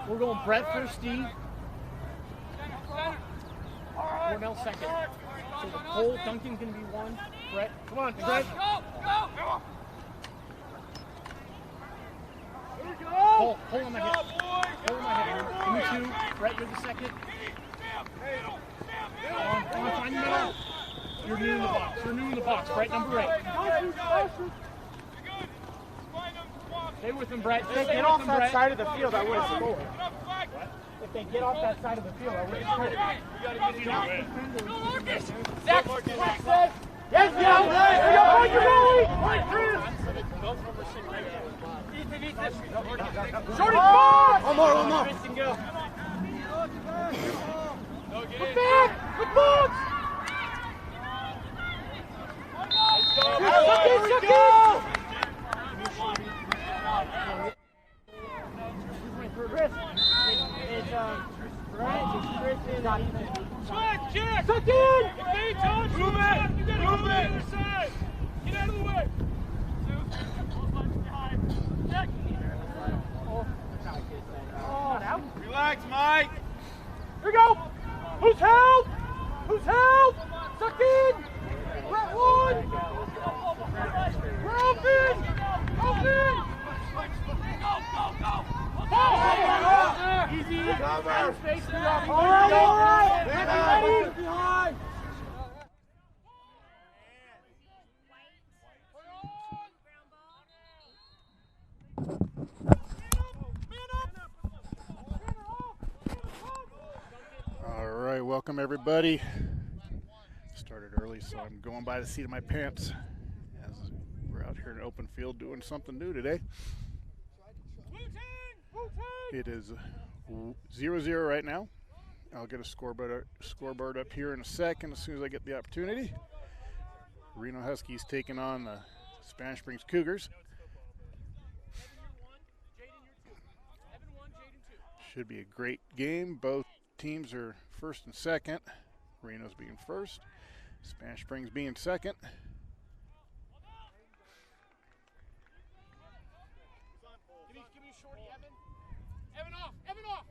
We're going Brett first, Steve. Cornell second. So the Cole, Duncan's going to be one. Brett, come on, Brett. Go! Cole on my hip. Cole on my hip. Give me two. Brett, you're the second. Come on, find the middle. You're new in the box. You're new in the box. Brett, number 8. Stay with him, Brett. If they get off that side of the field, I would have scored. If they get off that side of the field, I would have scored. Zach! Yes, Shorty, one more. Look back! Look box! Chris, it's Check! Suck in! Move it! Get out of the way! Relax, Mike! Here we go! Who's help? Suck in! Brett one! We're open! Easy. Space. All right. Behind. All right, welcome everybody. Started early, so I'm going by the seat of my pants as we're out here in an open field doing something new today. It is 0-0 right now. I'll get a scoreboard up here in a second as soon as I get the opportunity. Reno Huskies taking on the Spanish Springs Cougars. Should be a great game. Both teams are first and second. Reno's being first, Spanish Springs being second. Give me shorty, Evan. Evan off.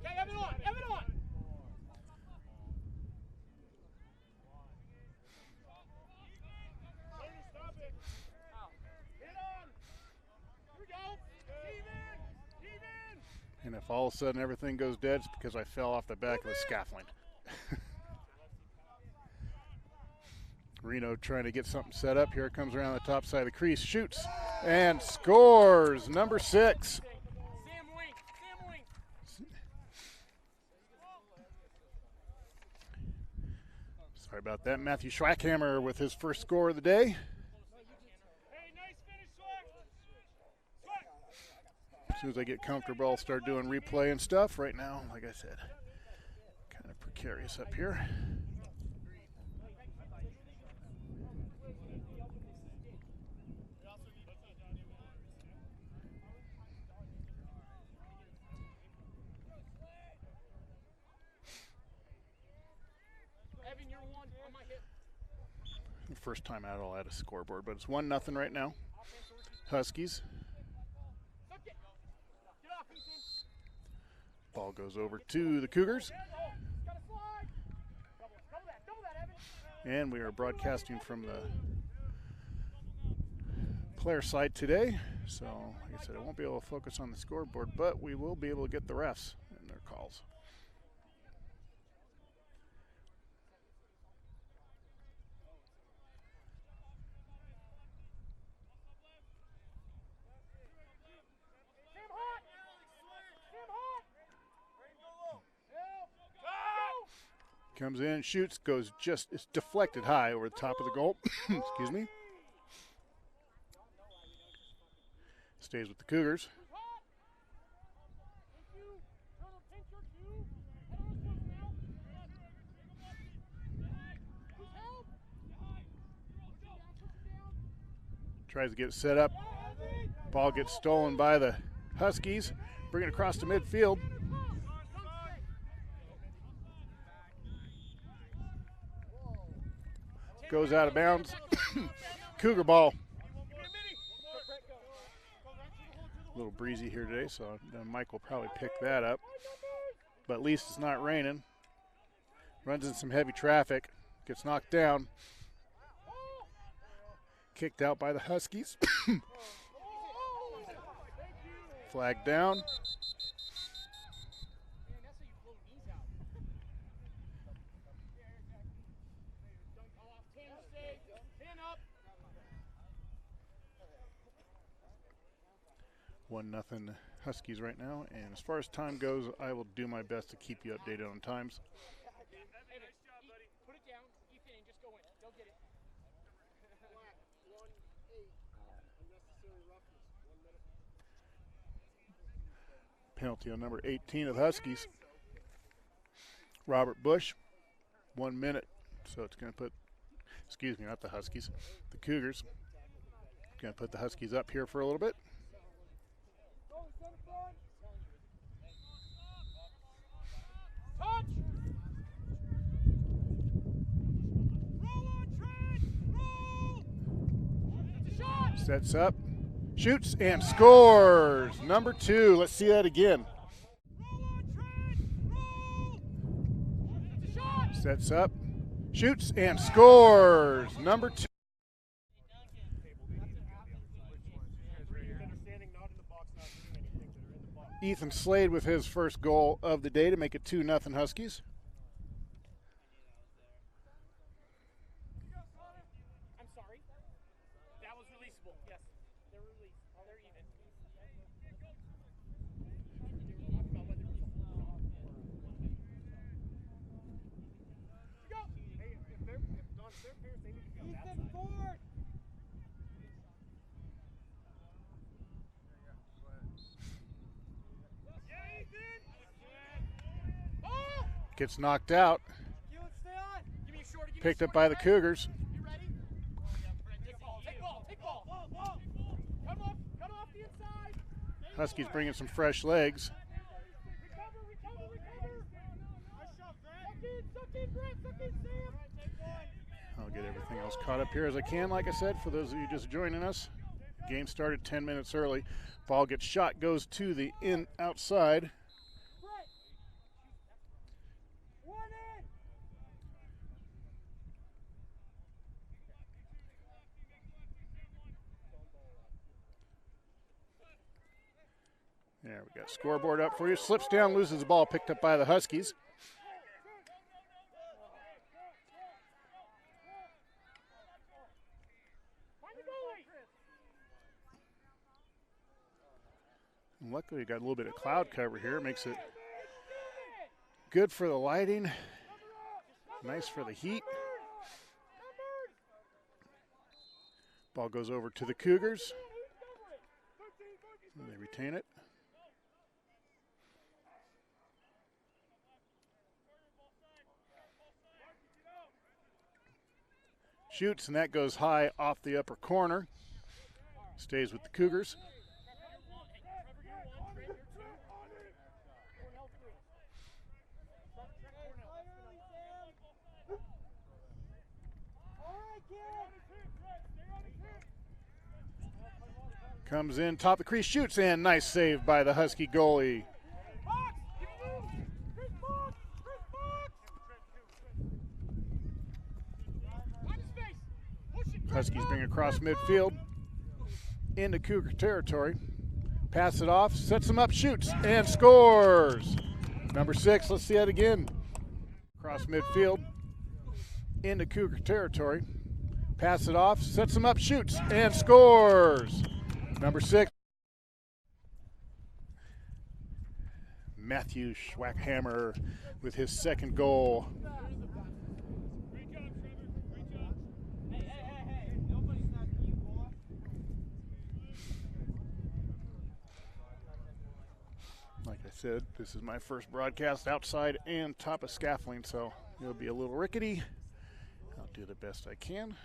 Okay, Evan on. Stop it. Hit on. Here we go. Team in. And if all of a sudden everything goes dead, it's because I fell off the back of the scaffolding. Reno trying to get something set up. Here it comes around the top side of the crease, shoots, and scores. Number 6. Sam Wink. Sorry about that. Matthew Schwackhammer with his first score of the day. Hey, nice finish, Swag. As soon as I get comfortable, I'll start doing replay and stuff. Right now, like I said, kind of precarious up here. Evan, you're one on my hip. First time out, I'll add a scoreboard, but it's 1-0 right now. Huskies. Ball goes over to the Cougars. And we are broadcasting from the player side today. So, like I said, I won't be able to focus on the scoreboard, but we will be able to get the refs and their calls. Comes in, shoots, it's deflected high over the top of the goal. Excuse me. Stays with the Cougars. Tries to get it set up. Ball gets stolen by the Huskies. Bring it across the midfield. Goes out of bounds. Cougar ball. A little breezy here today, so Mike will probably pick that up. But at least it's not raining. Runs in some heavy traffic. Gets knocked down. Kicked out by the Huskies. Flag down. One nothing Huskies right now, and as far as time goes, I will do my best to keep you updated on times. Put it down, Ethan, and just go in. Go get it. Penalty on number 18 of the Huskies. Robert Bush, 1 minute. So it's going to put, excuse me, not the Huskies, the Cougars. Going to put the Huskies up here for a little bit. Touch! Sets up, shoots, and scores. Number 2. Let's see that again. Sets up, shoots, and scores. Number 2. Ethan Slade with his first goal of the day to make it 2-0 Huskies. I'm sorry. That was releasable. Yes. They're released. They're even. Hey, if their parents, they need to go that side. Forward. Gets knocked out. Picked up by the Cougars. Huskies bringing some fresh legs. I'll get everything else caught up here as I can. Like I said, for those of you just joining us, game started 10 minutes early. Ball gets shot, goes to the outside. There we got scoreboard up for you. Slips down, loses the ball, picked up by the Huskies. And luckily, we got a little bit of cloud cover here. Makes it good for the lighting. Nice for the heat. Ball goes over to the Cougars. They retain it. Shoots, and that goes high off the upper corner. Stays with the Cougars. Comes in, top of the crease, shoots, and nice save by the Husky goalie. Huskies bring it across midfield into Cougar territory. Pass it off, sets them up, shoots, and scores. Number 6, let's see that again. Across midfield into Cougar territory. Pass it off, sets them up, shoots, and scores. Number 6. Matthew Schwackhammer with his second goal. Like I said, this is my first broadcast outside and top of scaffolding, so it'll be a little rickety. I'll do the best I can.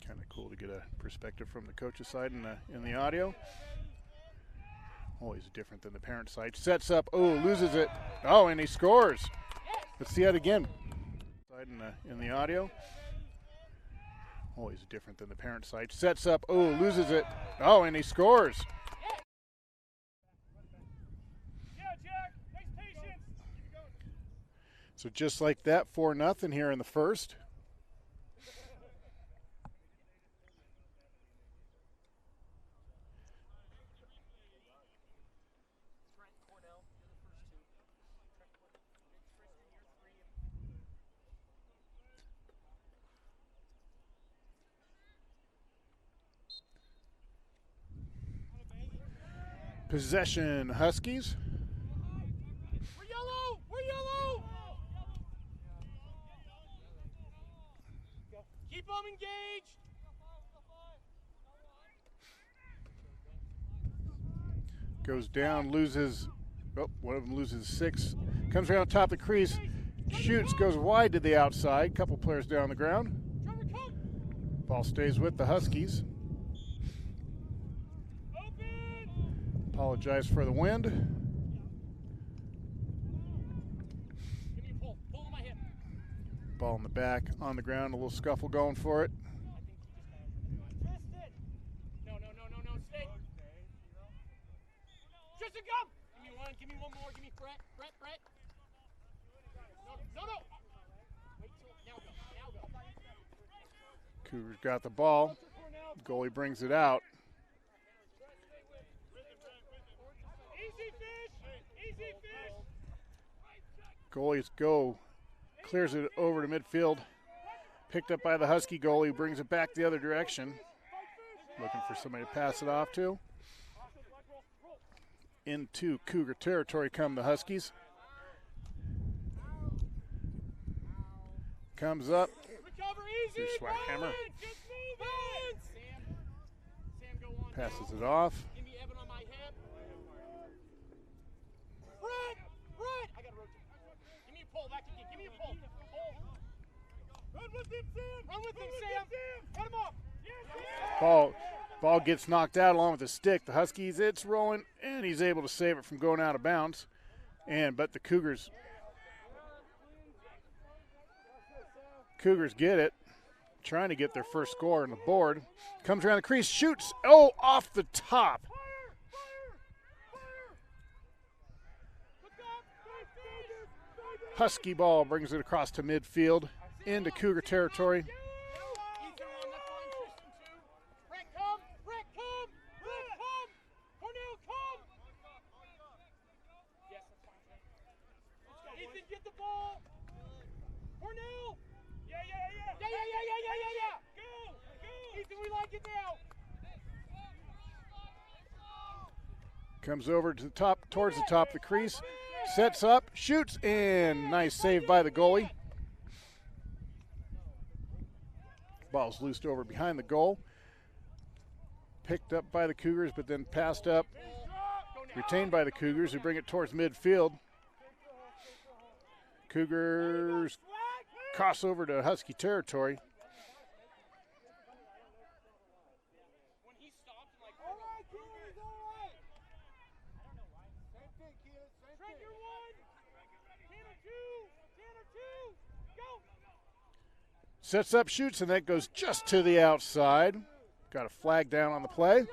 Kind of cool to get a perspective from the coach's side in the audio. Always different than the parent side. Sets up, oh, loses it. Oh, and he scores. Let's see that again. side in the audio. Always different than the parent side. Sets up. Oh, loses it. Oh, and he scores. Yeah, Jack. Nice patience. So just like that, 4-0 here in the first. Possession, Huskies. We're yellow. We're yellow. Keep them engaged. Goes down, loses. Oh, one of them loses 6. Comes around top of the crease. Shoots, goes wide to the outside. Couple players down the ground. Ball stays with the Huskies. Apologize for the wind. Give me a pull. Pull on my hip. Ball in the back, on the ground, a little scuffle going for it. No. Stay. Tristan, come. Give me one. Give me one more. Give me Brett. No. Wait till now go. Cougars got the ball. Goalie brings it out. Easy fish. Goalies go. Clears it over to midfield. Picked up by the Husky goalie, brings it back the other direction. Looking for somebody to pass it off to. Into Cougar territory come the Huskies. Comes up. Recover easy. Through Swackhammer. Just move it. Sam, go on. Passes it off. Give me Evan on my hip. Brett. I got to rotate. Give me a pull. Back to you. Give me a pull. Run with him, Sam. Cut him off. Yes. Ball gets knocked out along with the stick. The Huskies, it's rolling, and he's able to save it from going out of bounds. But the Cougars get it, trying to get their first score on the board. Comes around the crease, shoots, off the top. Husky ball brings it across to midfield, into Cougar territory. Get the ball. Cornell. Yeah. Go. Ethan, we like it now. Comes over to the top, towards the top of the crease. Sets up, shoots, and nice save by the goalie. Ball's loosed over behind the goal. Picked up by the Cougars, but then passed up. Retained by the Cougars, who bring it towards midfield. Cougars cross over to Husky territory. When he stopped, I'm like, all right, Cougars, all right. I don't know why. Same thing, kid. Trigger one. Tanner two. Go. Sets up, shoots, and that goes just to the outside. Got a flag down on the play.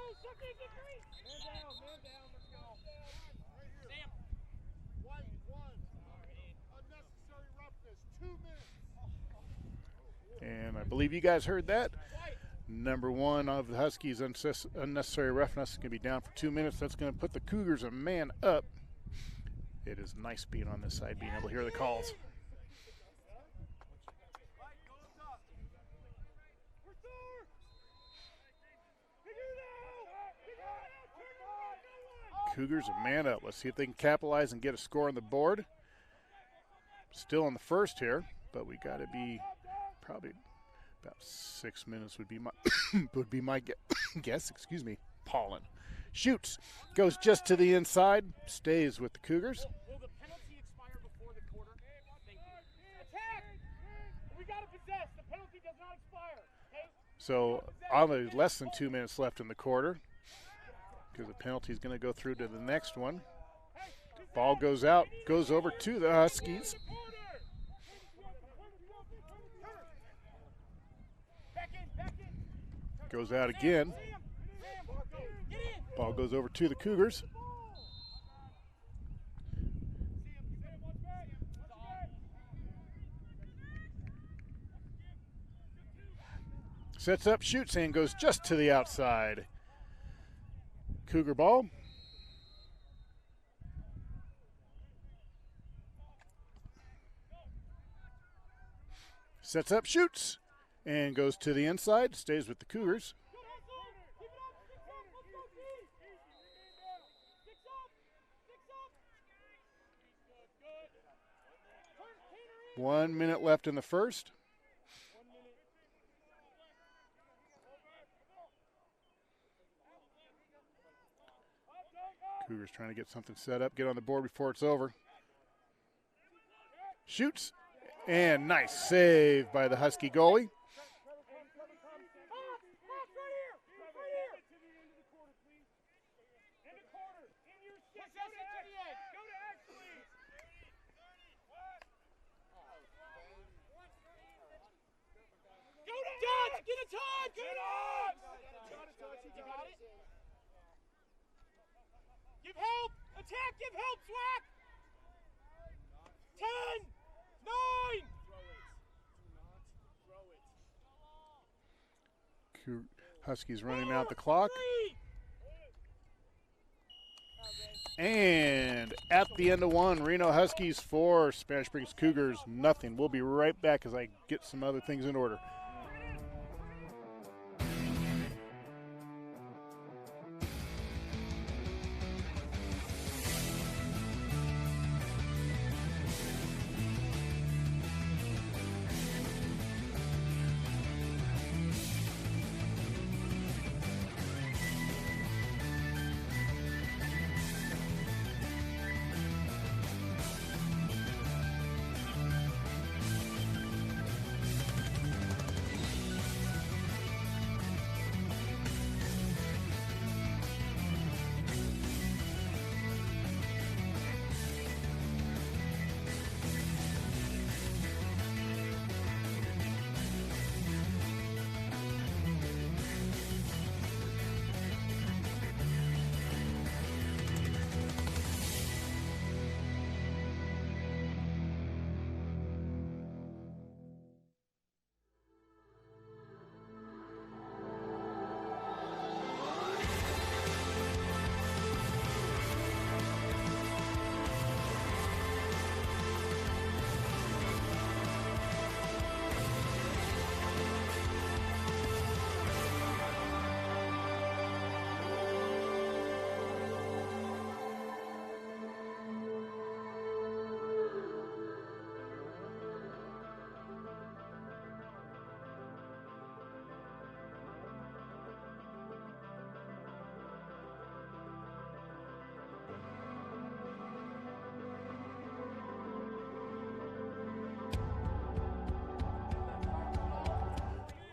And I believe you guys heard that. Number 1 of the Huskies, unnecessary roughness, is going to be down for 2 minutes. That's going to put the Cougars a man up. It is nice being on this side, being able to hear the calls. Cougars a man up. Let's see if they can capitalize and get a score on the board. Still in the first here, but we got to be probably about 6 minutes would be my guess. Excuse me. Pollen shoots, goes just to the inside, stays with the Cougars. Will the penalty expire before the quarter? Thank you. Attack! We got to possess. The penalty does not expire. Okay? So only less than 2 minutes left in the quarter, because the penalty is going to go through to the next one. Ball goes out, goes over to the Huskies. Goes out again. Ball goes over to the Cougars. Sets up, shoots, and goes just to the outside. Cougar ball. Sets up, shoots, and goes to the inside. Stays with the Cougars. One minute left in the first. Cougars trying to get something set up, get on the board before it's over. Shoots, and nice save by the Husky goalie. Get a touch! Get on! You got it? Give help! Attack! Give help, Swack! 10! 9! Throw it. Huskies running out the clock. And at the end of one, Reno Huskies 4, Spanish Springs Cougars nothing. We'll be right back as I get some other things in order.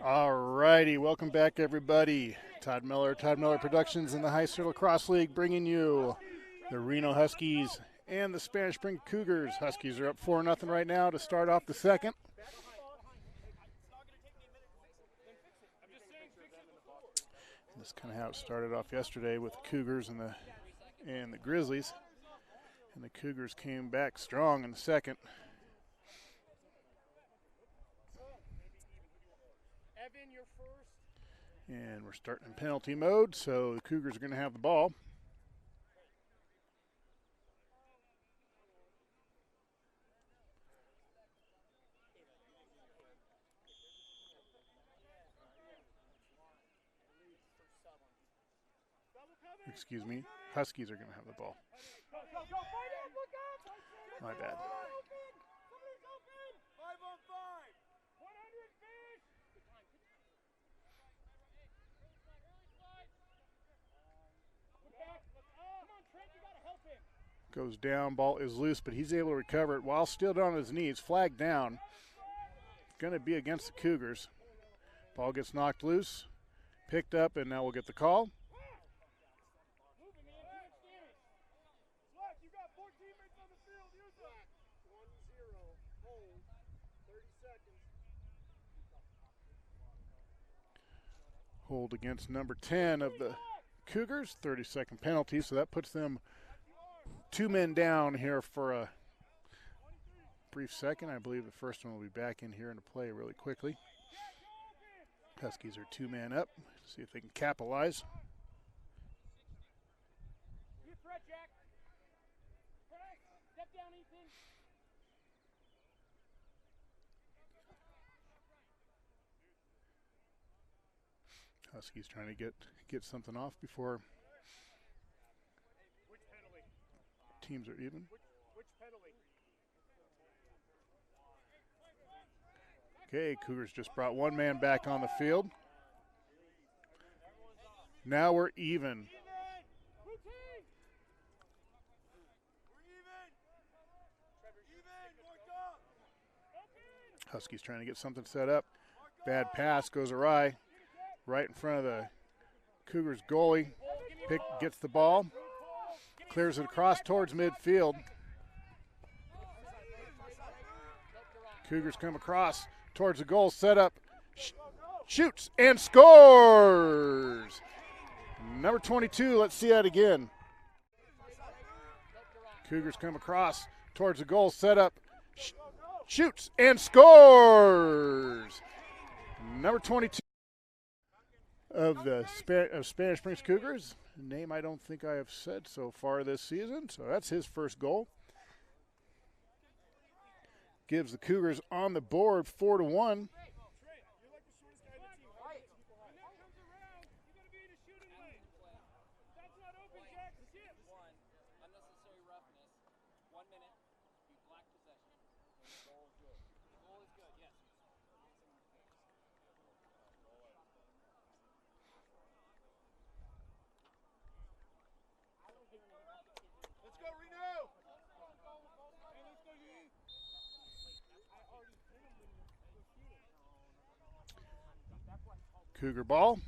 All righty, welcome back, everybody. Todd Miller Productions and the High School Lacrosse League bringing you the Reno Huskies and the Spanish Spring Cougars. Huskies are up 4-0 right now to start off the second. And that's kind of how it started off yesterday with the Cougars and the Grizzlies. And the Cougars came back strong in the second. And we're starting in penalty mode, so the Cougars are going to have the ball. Excuse me, Huskies are going to have the ball. My bad. Goes down, ball is loose, but he's able to recover it while still down on his knees, flagged down. Going to be against the Cougars. Ball gets knocked loose, picked up, and now we'll get the call. hold against number 10 of the Cougars, 30-second penalty, so that puts them 2 men down here for a brief second. I believe the first one will be back in here into play really quickly. Huskies are 2 men up. See if they can capitalize. Step down, Ethan. Huskies trying to get something off before teams are even. Which penalty? Okay, Cougars just brought 1 man back on the field. Now we're even. Huskies trying to get something set up. Bad pass goes awry. Right in front of the Cougars goalie. Gets the ball. Clears it across towards midfield. Cougars come across towards the goal, set up, shoots, and scores! Number 22, let's see that again. Cougars come across towards the goal, set up, shoots, and scores! Number 22 of the Spanish Springs Cougars, a name I don't think I have said so far this season, so that's his first goal. Gives the Cougars on the board 4-1. Let's go, Reno! Cougar ball,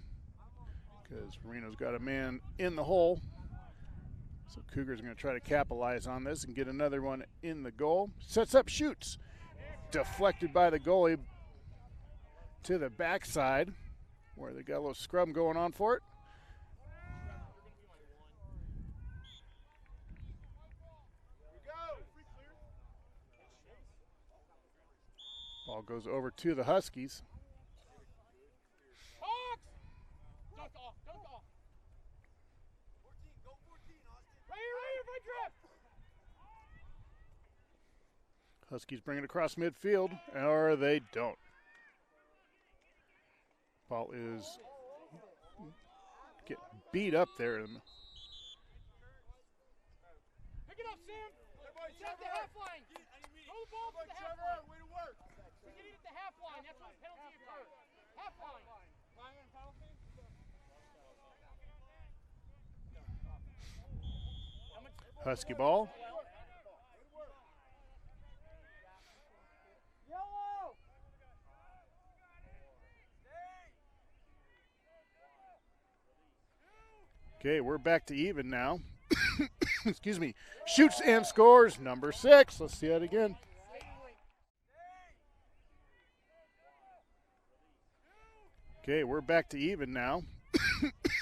because Reno's got a man in the hole. So Cougars are going to try to capitalize on this and get another one in the goal. Sets up, shoots. Deflected by the goalie to the backside, where they got a little scrum going on for it. Ball goes over to the Huskies. Dunk off, dunk off. 14, go 14, Austin. Right here, right drift. Huskies bring it across midfield, or they don't. Ball is getting beat up there. Pick it up, Sam. Set the half line. Throw the ball to the half line. Way to work. We get it at the half line. That's what the penalty occurred. Half line. Husky ball. Yellow. Okay, we're back to even now. Excuse me. Shoots and scores, number 6. Let's see that again. Okay, we're back to even now.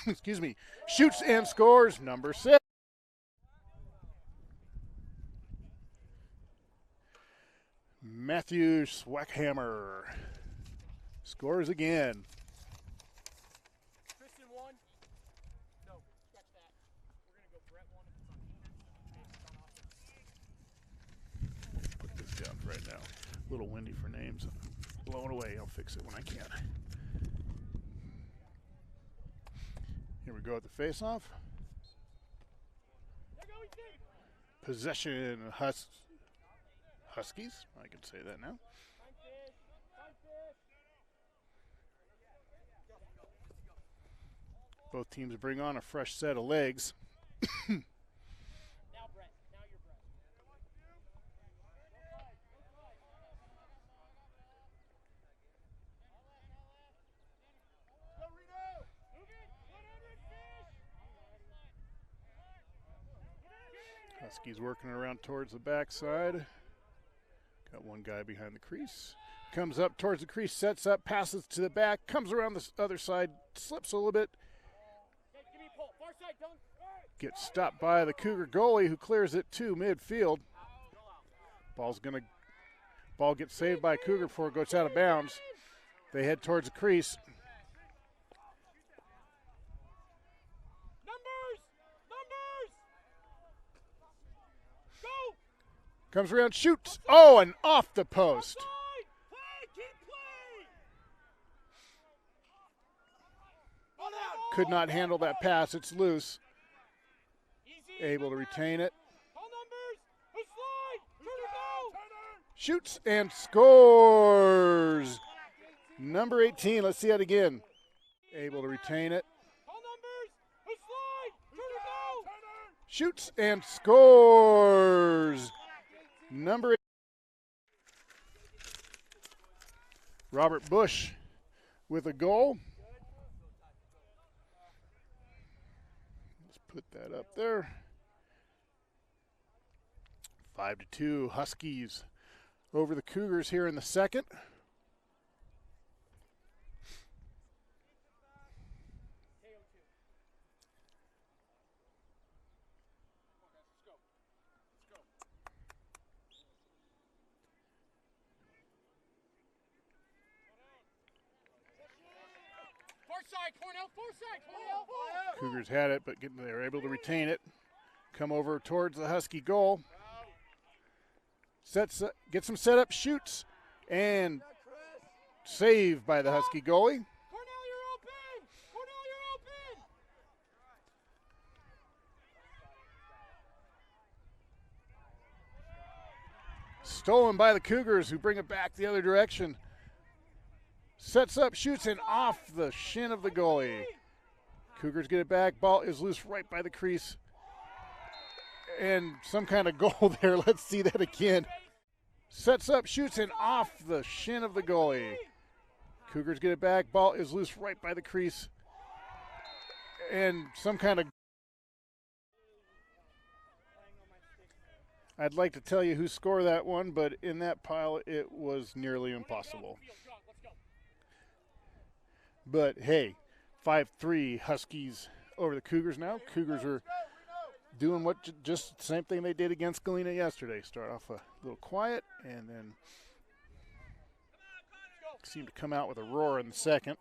Excuse me. Shoots and scores, number 6. Matthew Swackhammer scores again. Kristen 1. No, scratch that. We're going to go Brett 1 if it's on offense. Put this down right now. A little windy for names. Blow it away. I'll fix it when I can. Here we go at the face-off. Possession Huskies. I can say that now. Both teams bring on a fresh set of legs. Now, Brett. Now you're Brett. Go, Reno! Move it! 100 fish! Huskies working around towards the backside. Got one guy behind the crease. Comes up towards the crease, sets up, passes to the back, comes around the other side, slips a little bit. Gets stopped by the Cougar goalie, who clears it to midfield. Ball gets saved by Cougar before it goes out of bounds. They head towards the crease. Comes around, shoots. Oh, and off the post. Could not handle that pass. It's loose. Able to retain it. Shoots and scores. Number 18. Let's see that again. Able to retain it. Shoots and scores. Number 8. Robert Bush with a goal. Let's put that up there. 5-2 Huskies over the Cougars here in the second. Cougars had it, but they were able to retain it. Come over towards the Husky goal. Gets him set up, shoots, and saved by the Husky goalie. Stolen by the Cougars, who bring it back the other direction. Sets up, shoots, and off the shin of the goalie. Cougars get it back. Ball is loose right by the crease. And some kind of goal there. Let's see that again. Sets up, shoots, and off the shin of the goalie. Cougars get it back. Ball is loose right by the crease. And some kind of... I'd like to tell you who scored that one, but in that pile, it was nearly impossible. But hey, 5-3 Huskies over the Cougars now. Cougars are doing just the same thing they did against Galena yesterday. Start off a little quiet and then seem to come out with a roar in the second.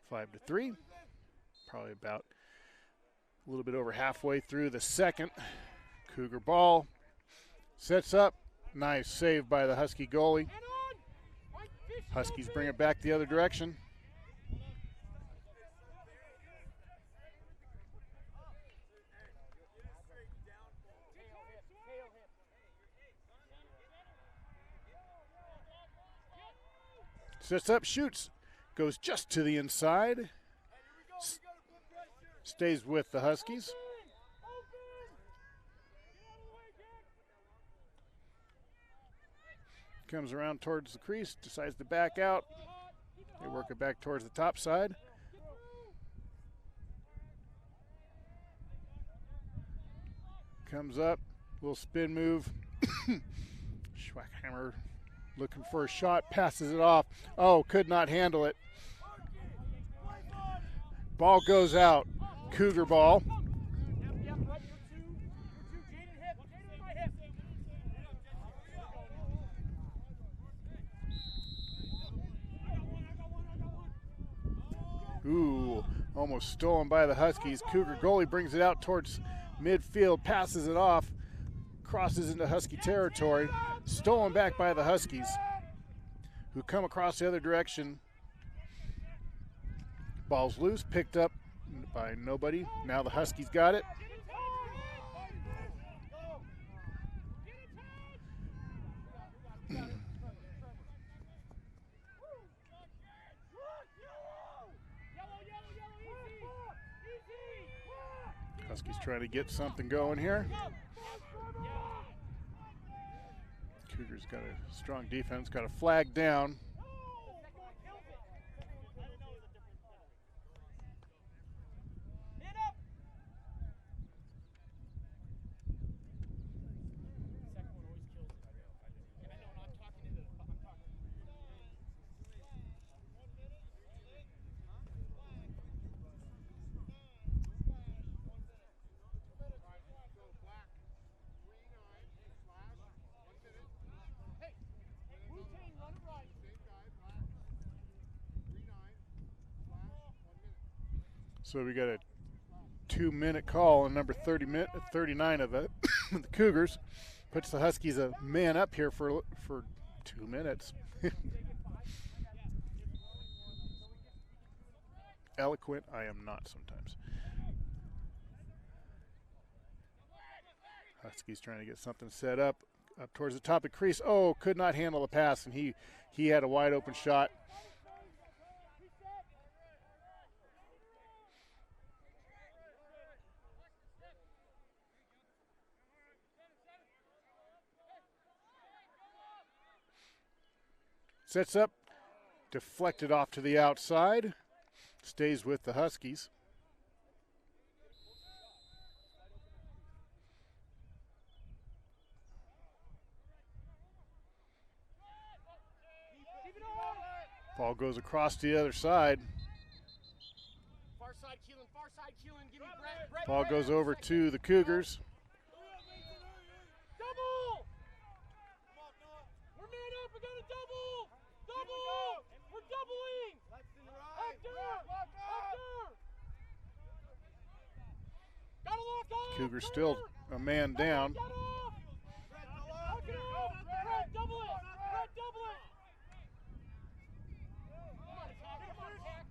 5-3. Probably about a little bit over halfway through the second. Cougar ball sets up. Nice save by the Husky goalie. Huskies bring it back the other direction. Sets up, shoots, goes just to the inside. Stays with the Huskies. Comes around towards the crease, decides to back out. They work it back towards the top side. Comes up, little spin move. Schwackhammer looking for a shot, passes it off. Oh, could not handle it. Ball goes out. Cougar ball. Ooh, almost stolen by the Huskies. Cougar goalie brings it out towards midfield, passes it off, crosses into Husky territory. Stolen back by the Huskies, who come across the other direction. Ball's loose, picked up by nobody. Now the Huskies got it. Huskies trying to get something going here. Cougars got a strong defense, got a flag down. So we got a 2-minute call on number 39 of the, the Cougars. Puts the Huskies a man up here for 2 minutes. Eloquent, I am not sometimes. Huskies trying to get something set up towards the top of the crease. Oh, could not handle the pass, and he had a wide open shot. Sets up, deflected off to the outside, stays with the Huskies. Ball goes across to the other side. Far side, Keelan, give me Brett. Ball goes over to the Cougars. Double! We're man up, we got a double! Double! We're doubling! Hector! Gotta lock off! Cougars still a man down. Get off! Lock it off! Brett, double it! Brett, double it! Come on, attack!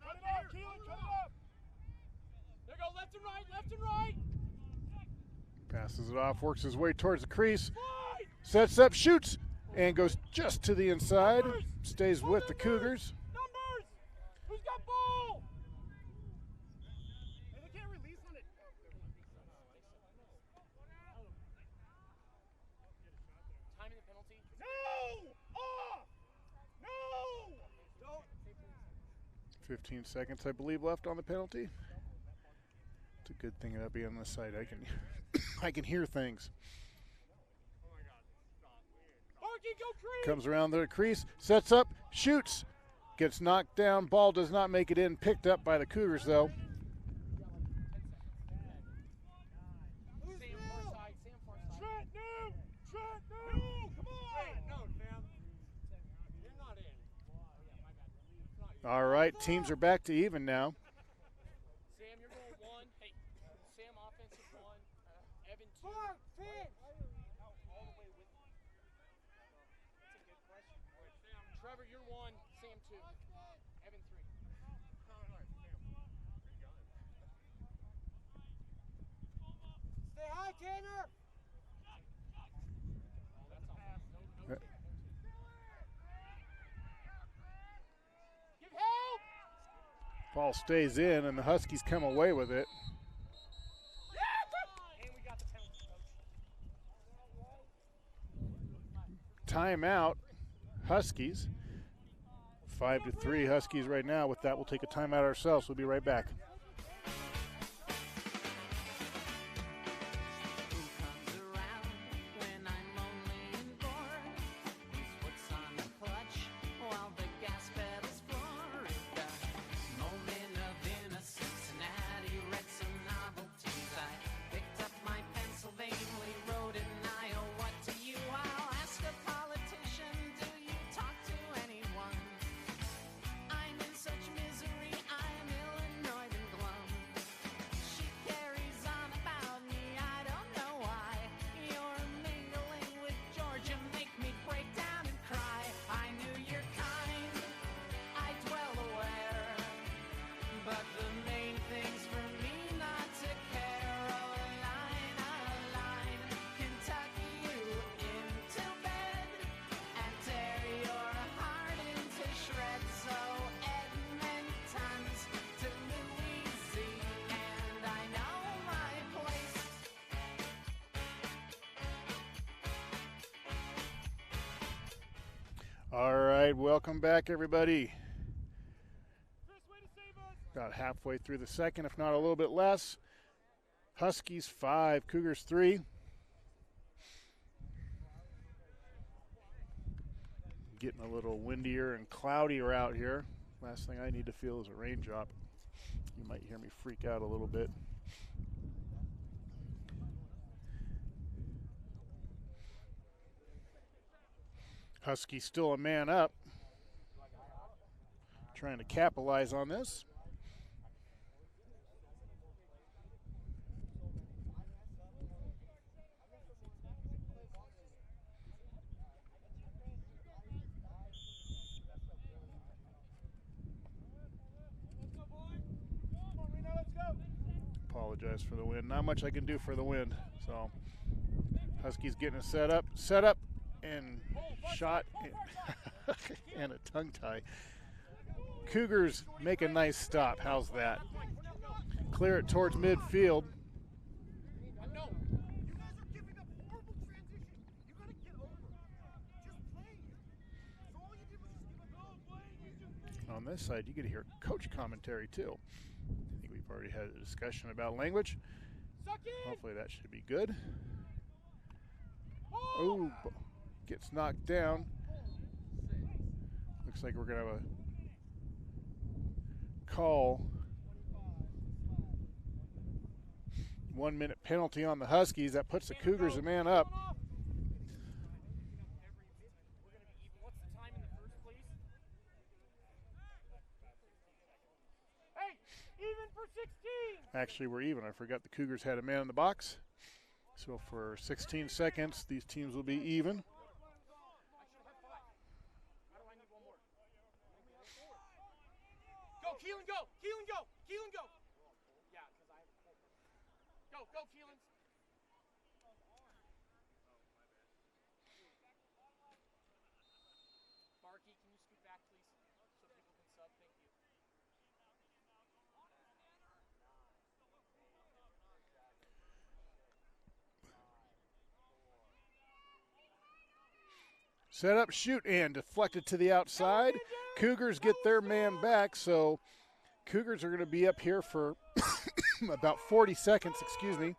Cut it off, Keelan, cut it off! There you go, left and right! Passes it off, works his way towards the crease. Sets up, shoots, and goes just to the inside. Stays with the Cougars. Numbers! Who's got ball? Hey, they can't release on it. Timing the penalty. No! Off! No! Don't. 15 seconds, I believe, left on the penalty. It's a good thing about being on this side. I can hear things. Comes around the crease, sets up, shoots, gets knocked down. Ball does not make it in. Picked up by the Cougars, though. All right, teams are back to even now. Sam, you're going one. Hey, Sam, offensive one. Evan, two. All the way with you. That's a good question. All right, Sam. Trevor, you're one. Sam, two. Evan, three. All right, Sam. Stay high, Tanner. Oh, that's a pass. No. Give help. Ball stays in, and the Huskies come away with it. And we got the penalty, coach. Timeout, Huskies. 5-3 Huskies right now. With that, we'll take a timeout ourselves. We'll be right back. All right, welcome back, everybody. About halfway through the second, if not a little bit less. Huskies 5, Cougars 3. Getting a little windier and cloudier out here. Last thing I need to feel is a raindrop. You might hear me freak out a little bit. Huskies still a man up. trying to capitalize on this. Apologize for the wind. Not much I can do for the wind. So Huskies getting a set up, and shot, and a tongue tie. Cougars make a nice stop. How's that? Clear it towards midfield. On this side, you get to hear coach commentary too. I think we've already had a discussion about language. Hopefully that should be good. Oh, gets knocked down. Looks like we're going to have a call. 1 minute penalty on the Huskies. That puts the Cougars a man up. Actually, we're even. I forgot the Cougars had a man in the box. So for 16 seconds, these teams will be even. Go, Keelan, go! Keelan, go! Keelan, go! Yeah, because I have... Go, Keelan! Marky, can you scoot back, please? So people can sub. Thank you. Set up, shoot, and deflected to the outside. Cougars get their man back, so Cougars are going to be up here for about 40 seconds, excuse me.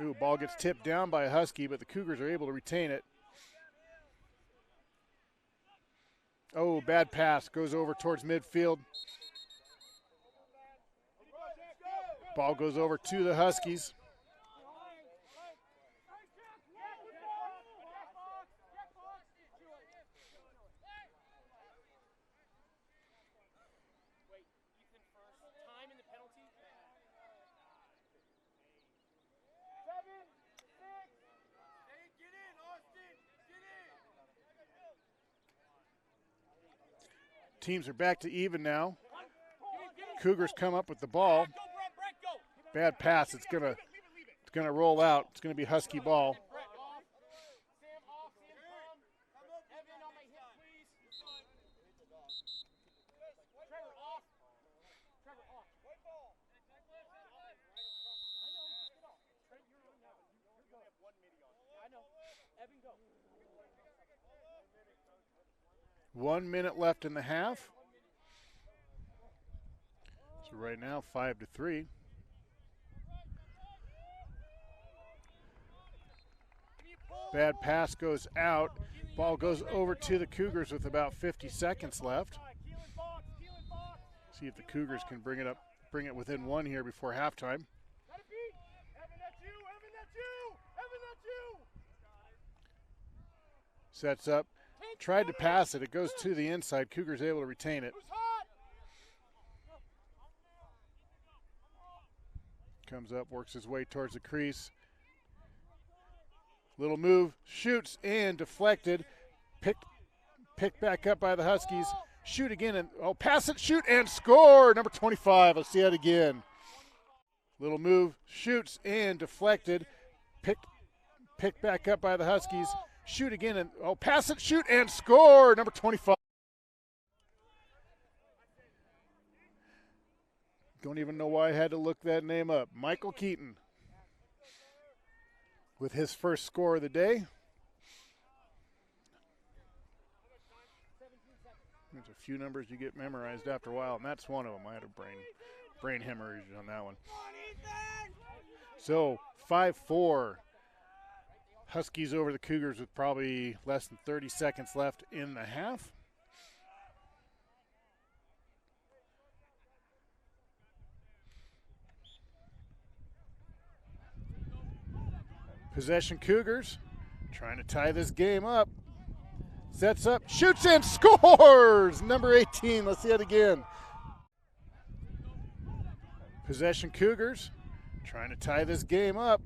Ooh, ball gets tipped down by a Husky, but the Cougars are able to retain it. Oh, bad pass, goes over towards midfield. Ball goes over to the Huskies. Teams are back to even now. Cougars come up with the ball. Bad pass. It's gonna roll out. It's gonna be Husky ball. One minute left in the half. So right now, 5-3. Bad pass goes out. Ball goes over to the Cougars with about 50 seconds left. See if the Cougars can bring it within one here before halftime. Sets up. Tried to pass it. It goes to the inside. Cougars able to retain it. Comes up, works his way towards the crease. Little move, shoots and deflected. Picked back up by the Huskies. Shoot again and pass it, shoot and score. Number 25. Let's see that again. Little move, shoots and deflected. Picked back up by the Huskies. Shoot again and pass it, shoot and score. Number 25. Don't even know why I had to look that name up. Michael Keaton with his first score of the day. There's a few numbers you get memorized after a while, and that's one of them. I had a brain hemorrhage on that one. So 5-4. Huskies over the Cougars with probably less than 30 seconds left in the half. Possession Cougars trying to tie this game up. Sets up, shoots in, scores! Number 18, let's see it again. Possession Cougars trying to tie this game up.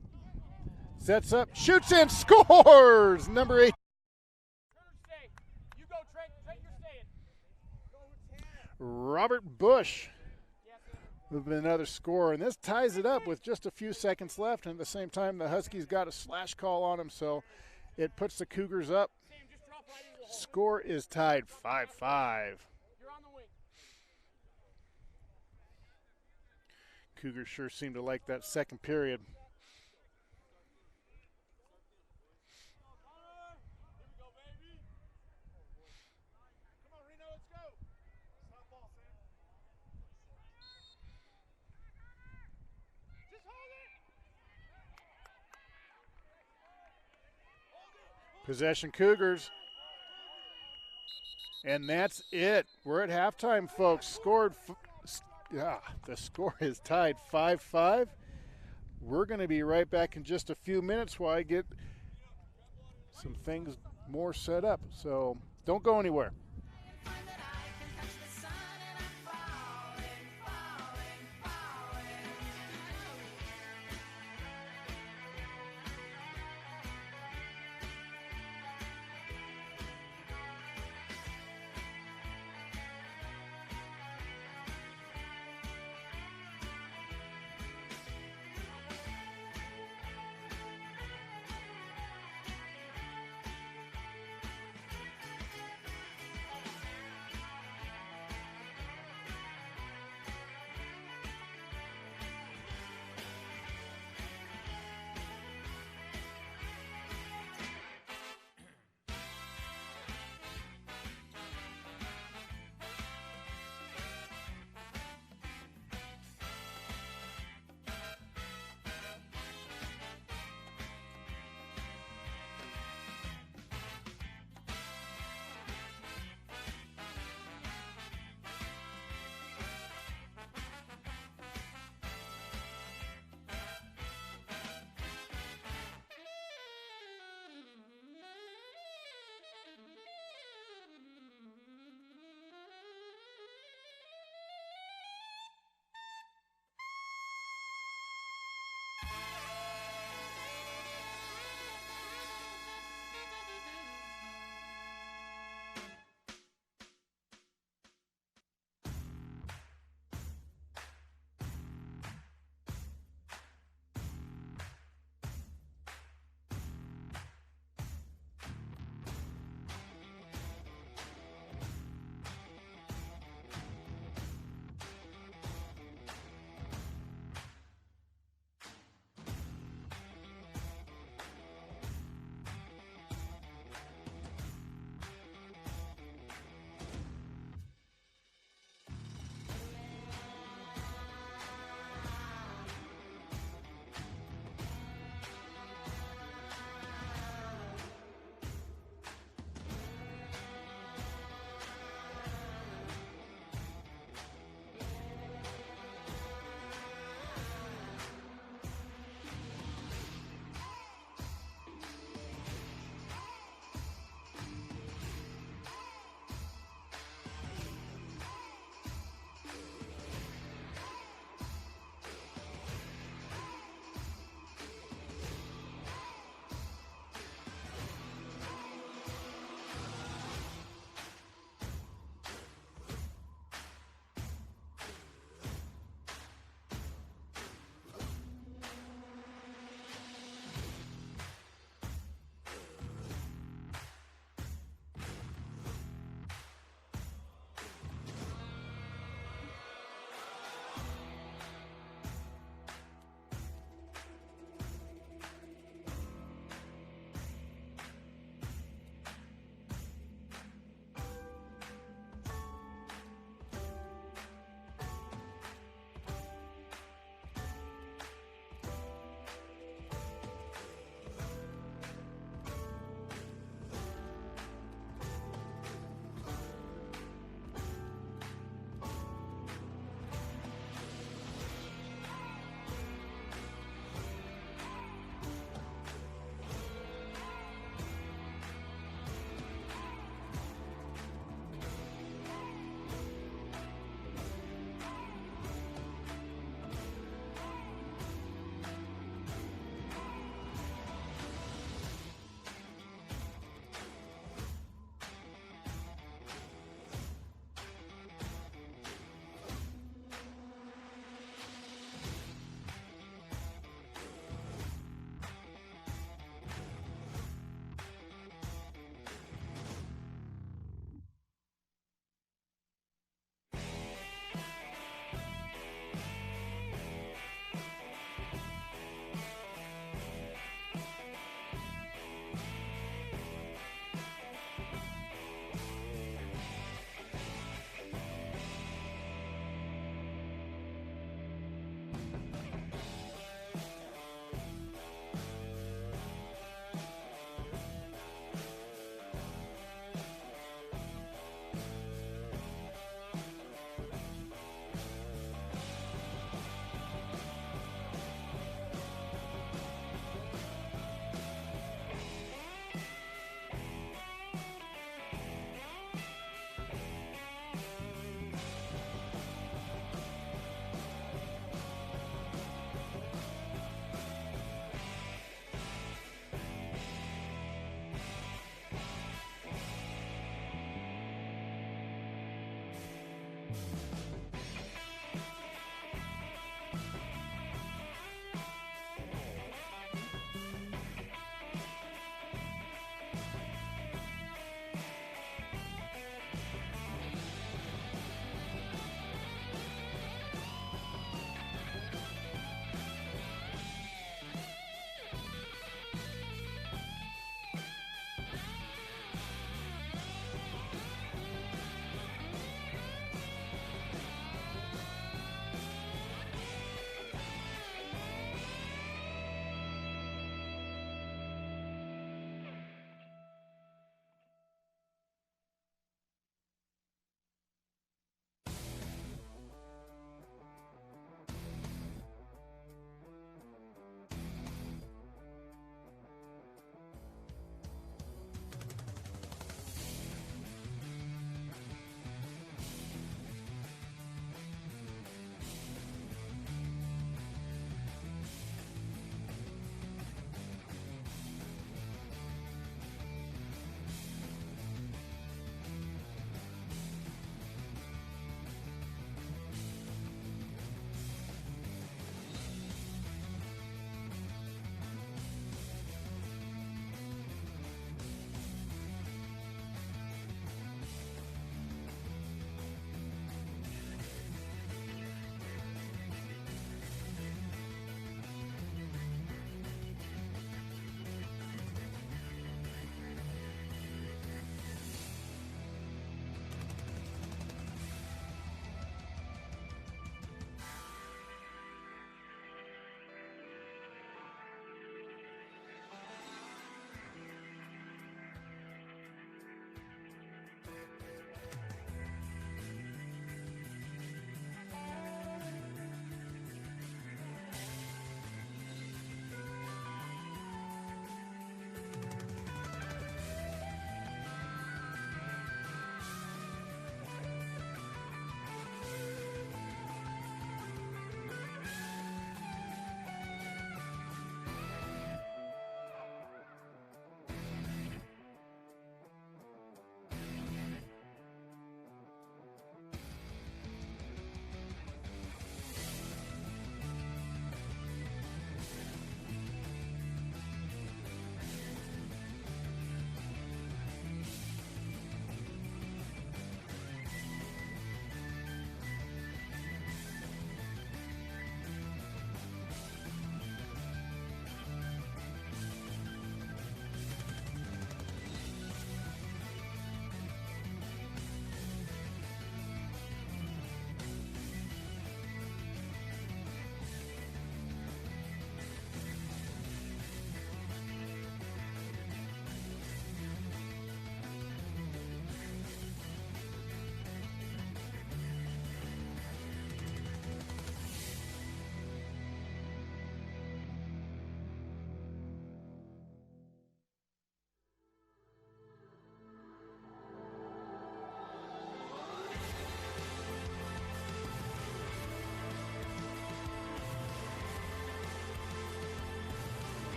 Sets up, shoots in, scores! Number 18. You go, Trent. Trent, you're staying. Robert Bush with another score, and this ties it up with just a few seconds left, and at the same time the Huskies got a slash call on them, so it puts the Cougars up. Score is tied 5-5. You're on the wing. Cougars sure seem to like that second period. Here we go, baby. Come on, Reno, let's go. Stop ball, Sam. Just hold it. Possession Cougars. And that's it. We're at halftime, folks. The score is tied 5-5. We're going to be right back in just a few minutes while I get some things more set up. So don't go anywhere.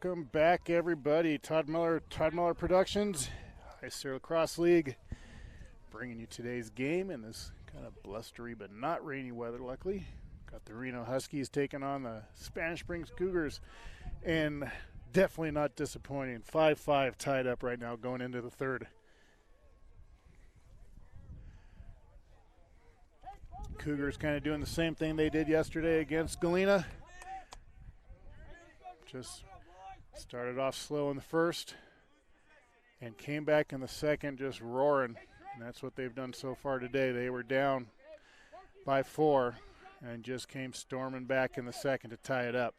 Welcome back, everybody. Todd Miller Productions, High Sierra Lacrosse League, bringing you today's game in this kind of blustery but not rainy weather, luckily. Got the Reno Huskies taking on the Spanish Springs Cougars, and definitely not disappointing. 5-5 tied up right now going into the third. Cougars kind of doing the same thing they did yesterday against Galena. Just started off slow in the first and came back in the second just roaring. And that's what they've done so far today. They were down by 4 and just came storming back in the second to tie it up.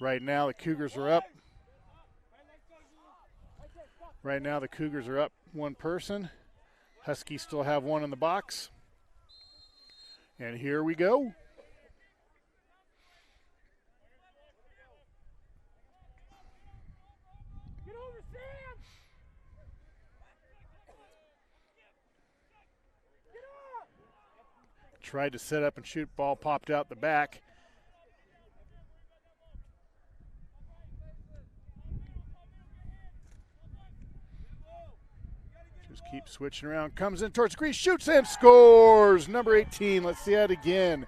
Right now the Cougars are up. Right now the Cougars are up one person. Huskies still have one in the box. And here we go. Tried to set up and shoot, ball popped out the back. Just keep switching around, comes in towards the crease, shoots and scores! Number 18, let's see that again.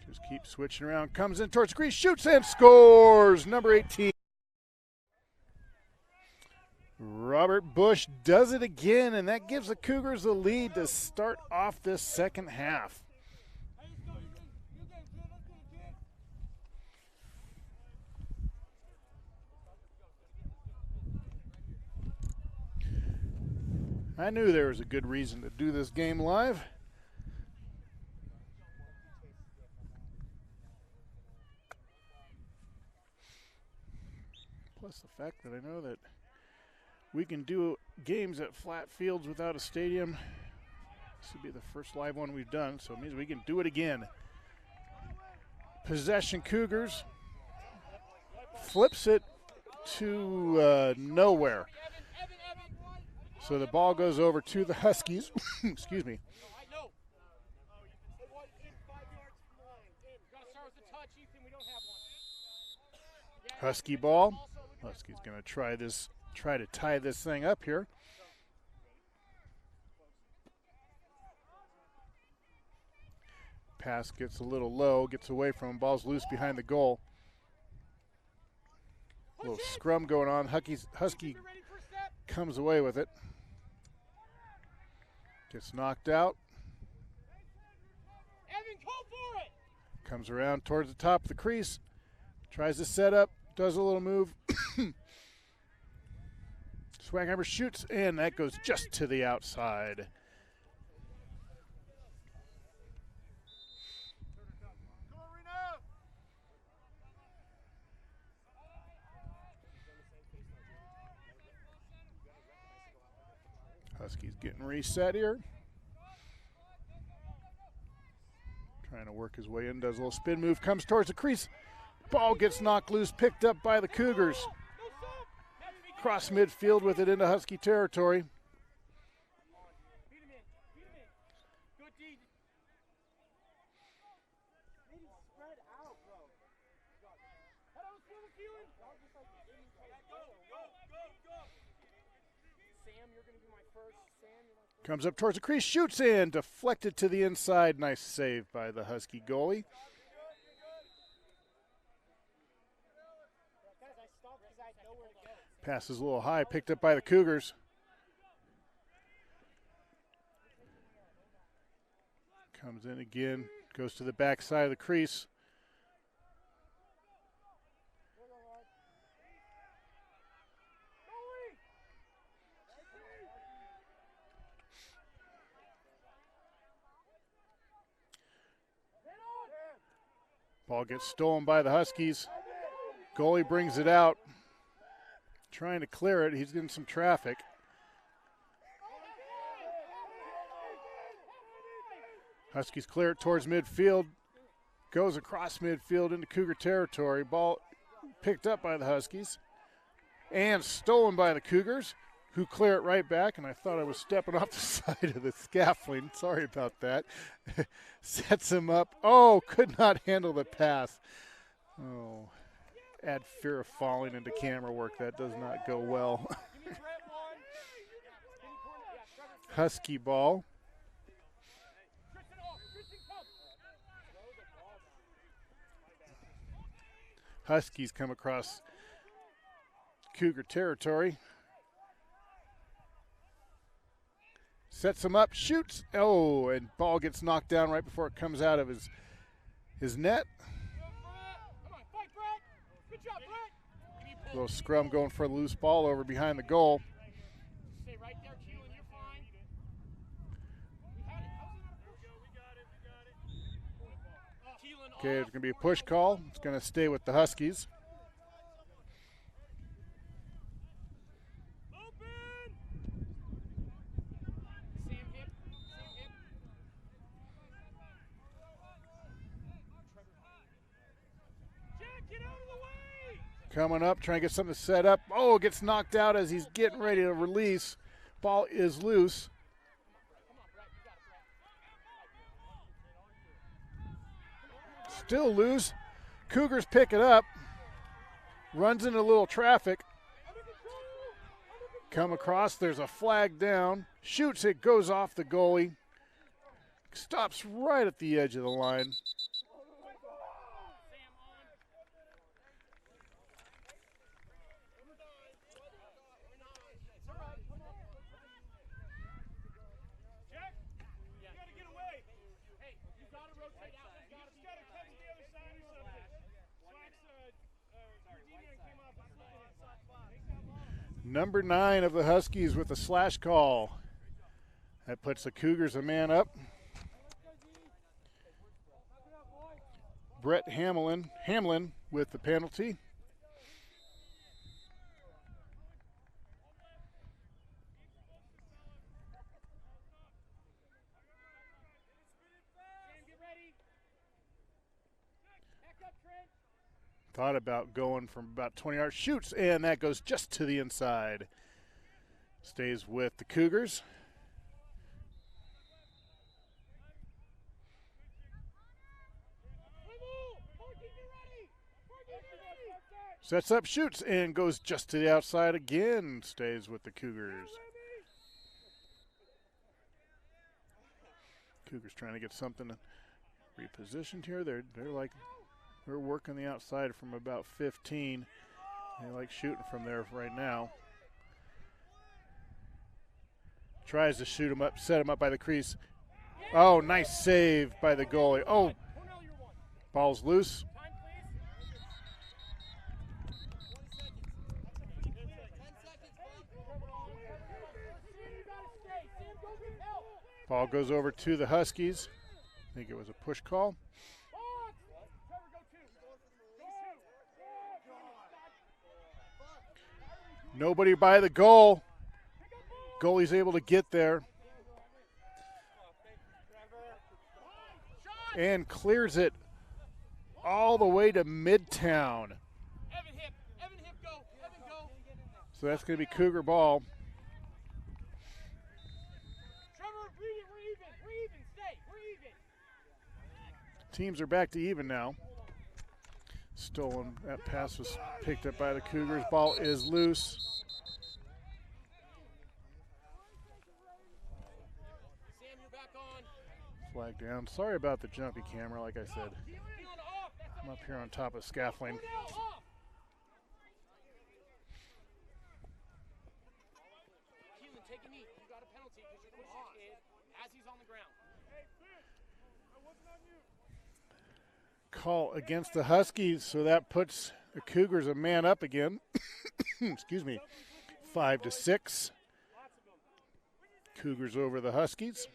Just keep switching around, comes in towards the crease, shoots and scores! Number 18. Robert Bush does it again, and that gives the Cougars the lead to start off this second half. I knew there was a good reason to do this game live. Plus the fact that I know that we can do games at flat fields without a stadium. This will be the first live one we've done, so it means we can do it again. Possession Cougars. Flips it to nowhere. So the ball goes over to the Huskies. Excuse me. Husky ball. Huskies going to try to tie this thing up here. Pass gets a little low, gets away from him, ball's loose behind the goal. A little scrum going on. Husky comes away with it. Gets knocked out. Comes around towards the top of the crease. Tries to set up, does a little move. Swangheimer shoots, and that goes just to the outside. Huskies getting reset here. Trying to work his way in, does a little spin move, comes towards the crease. Ball gets knocked loose, picked up by the Cougars. Cross midfield with it into Husky territory. Comes up towards the crease, shoots in, deflected to the inside. Nice save by the Husky goalie. Passes a little high, picked up by the Cougars. Comes in again, goes to the back side of the crease. Ball gets stolen by the Huskies. Goalie brings it out. Trying to clear it. He's getting some traffic. Huskies clear it towards midfield. Goes across midfield into Cougar territory. Ball picked up by the Huskies and stolen by the Cougars, who clear it right back, and I thought I was stepping off the side of the scaffolding. Sorry about that. Sets him up. Oh, could not handle the pass. Oh, add fear of falling into camera work. That does not go well. Husky ball. Huskies come across Cougar territory. Sets him up, shoots. Oh, and ball gets knocked down right before it comes out of his net. Little scrum going for a loose ball over behind the goal. Okay, there's going to be a push call. It's going to stay with the Huskies. Coming up, trying to get something set up. Oh, gets knocked out as he's getting ready to release. Ball is loose. Still loose. Cougars pick it up. Runs into a little traffic. Come across, there's a flag down. Shoots, it goes off the goalie. Stops right at the edge of the line. Number 9 of the Huskies with a slash call. That puts the Cougars a man up. Brett Hamlin with the penalty. Thought about going from about 20 yards, shoots, and that goes just to the inside. Stays with the Cougars. Sets up, shoots, and goes just to the outside again. Stays with the Cougars. Cougars trying to get something repositioned here. They're working the outside from about 15. They like shooting from there right now. Tries to shoot him up, set him up by the crease. Oh, nice save by the goalie. Oh, ball's loose. Ball goes over to the Huskies. I think it was a push call. Nobody by the goal. Goalie's able to get there. And clears it all the way to Midtown. So that's going to be Cougar ball. Teams are back to even now. Stolen, that pass was picked up by the Cougars. Ball is loose. Flag down. Sorry about the jumpy camera, like I said. I'm up here on top of scaffolding. Call against the Huskies, so that puts the Cougars a man up again. Excuse me, 5-6. Cougars over the Huskies.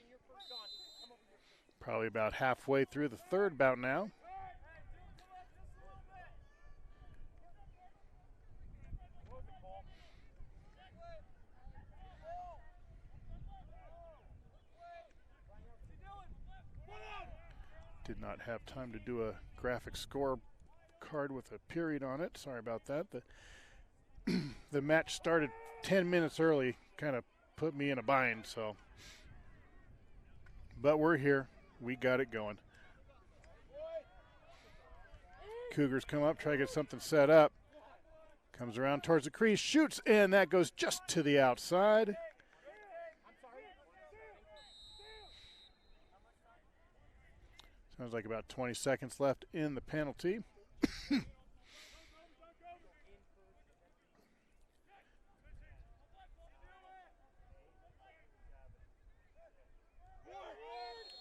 Probably about halfway through the third bout now. Did not have time to do a graphic score card with a period on it. Sorry about that. The match started 10 minutes early. kind of put me in a bind, so. But we're here. We got it going. Cougars come up, try to get something set up. Comes around towards the crease, shoots, and that goes just to the outside. Sounds like about 20 seconds left in the penalty.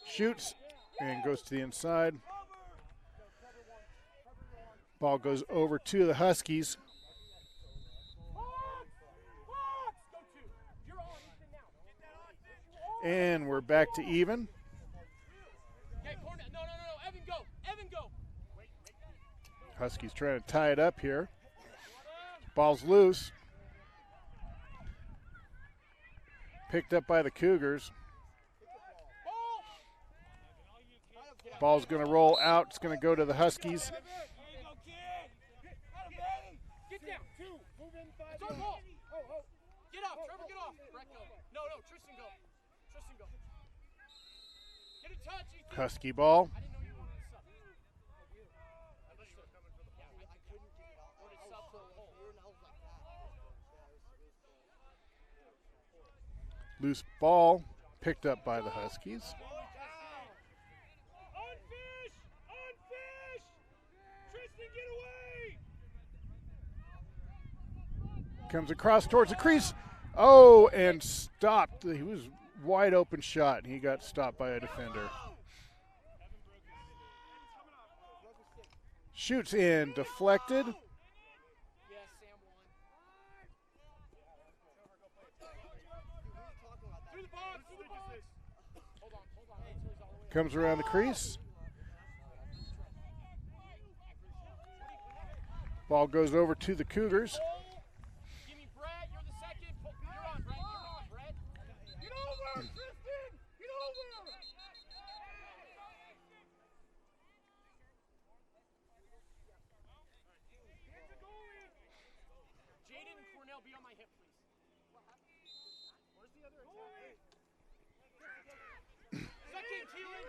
Shoots and goes to the inside. Ball goes over to the Huskies. And we're back to even. Evan, go. Evan, go. Huskies trying to tie it up here. Ball's loose. Picked up by the Cougars. Ball's going to roll out. It's going to go to the Huskies. Get down. It's our ball. Get off. Trevor, get off. Brett, go. No, Tristan, go. Tristan, go. Get a touch, Ethan. Husky ball. I didn't know you were going to sub. I thought you were coming for the ball. I couldn't get it off. Or to sub for a hole. Loose ball picked up by the Huskies. Comes across towards the crease. Oh, and stopped. He was wide open shot, and he got stopped by a defender. Shoots in, deflected. Yeah, Sam won. Through the box. Hold on. Until he's all the way. Comes around the crease. Ball goes over to the Cougars. Give me Brett. You're the second. You're on, Brett. Get over, Tristan. Get over. Jaden and Cornell, be on my hip, please. Where's the other attacker? Second, Keelan.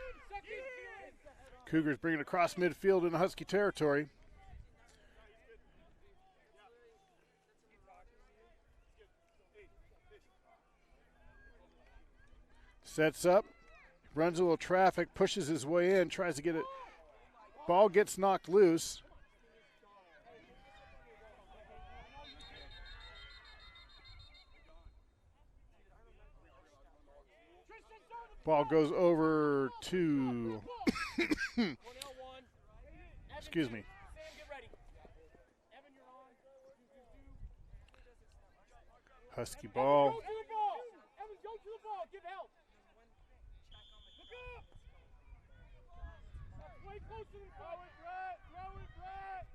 Cougars bring it across midfield in Husky territory. Sets up, runs a little traffic, pushes his way in, tries to get it. Ball gets knocked loose. Ball goes over to, excuse me. Husky ball. Evan, go to the ball. Give help. Look up. Way closer to the ball. Throw it, Brett.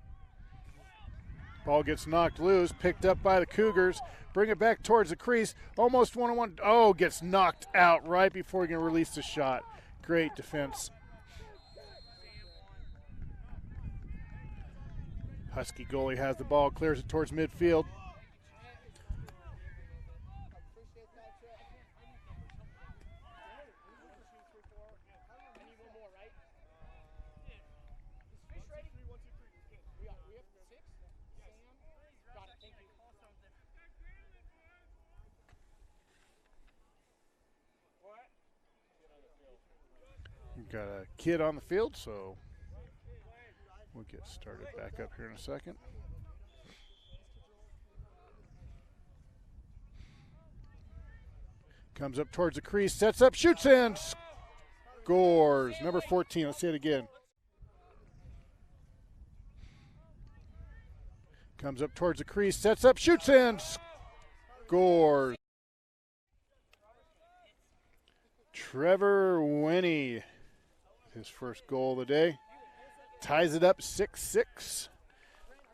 Ball gets knocked loose, picked up by the Cougars. Bring it back towards the crease. Almost one-on-one. Oh, gets knocked out right before he can release the shot. Great defense. Husky goalie has the ball, clears it towards midfield. Got a kid on the field, so we'll get started back up here in a second. Comes up towards the crease, sets up, shoots in, scores. Number 14, let's see it again. Comes up towards the crease, sets up, shoots in, scores. Trevor Winnie, his first goal of the day. Ties it up 6-6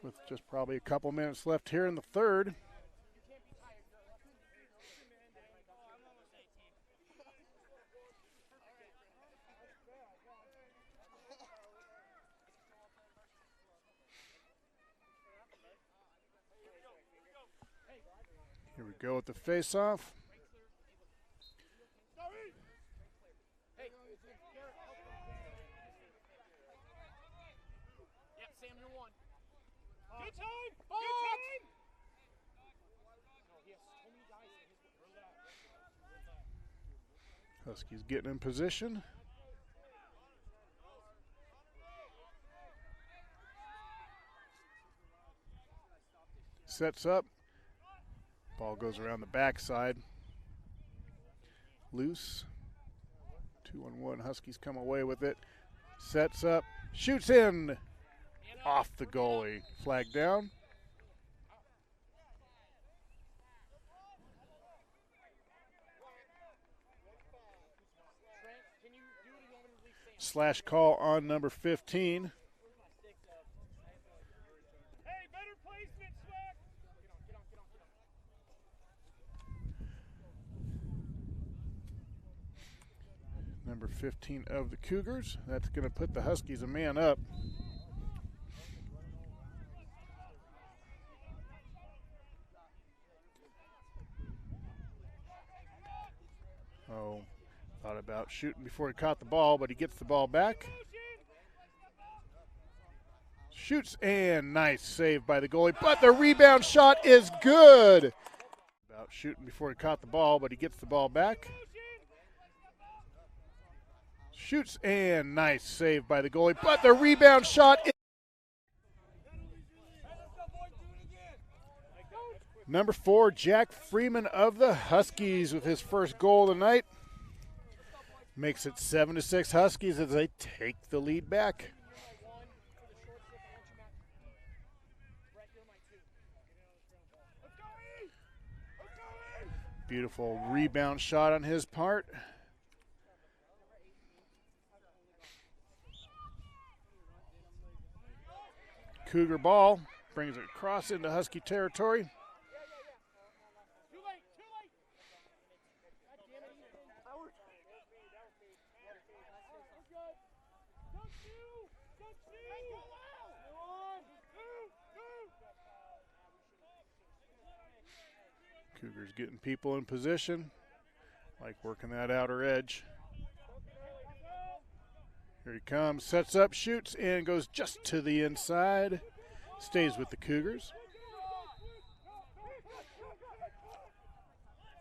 with just probably a couple minutes left here in the third. Here we go with the face-off. Sam, you're one. Good time! Good time! Huskies getting in position. Sets up. Ball goes around the backside. Loose. 2-on-1. Huskies come away with it. Sets up. Shoots in. Off the goalie. Flag down. Slash call on number 15. Hey, better placement, Swag! Number 15 of the Cougars. That's going to put the Huskies a man up. Oh, thought about shooting before he caught the ball, but he gets the ball back. Shoots, and nice save by the goalie, but the rebound shot is good. About shooting before he caught the ball, but he gets the ball back. Shoots, and nice save by the goalie, but the rebound shot is number 4, Jack Freeman of the Huskies with his first goal of the night. Makes it 7-6 Huskies as they take the lead back. Beautiful rebound shot on his part. Cougar ball brings it across into Husky territory. Cougars getting people in position, like working that outer edge. Here he comes, sets up, shoots, and goes just to the inside. Stays with the Cougars.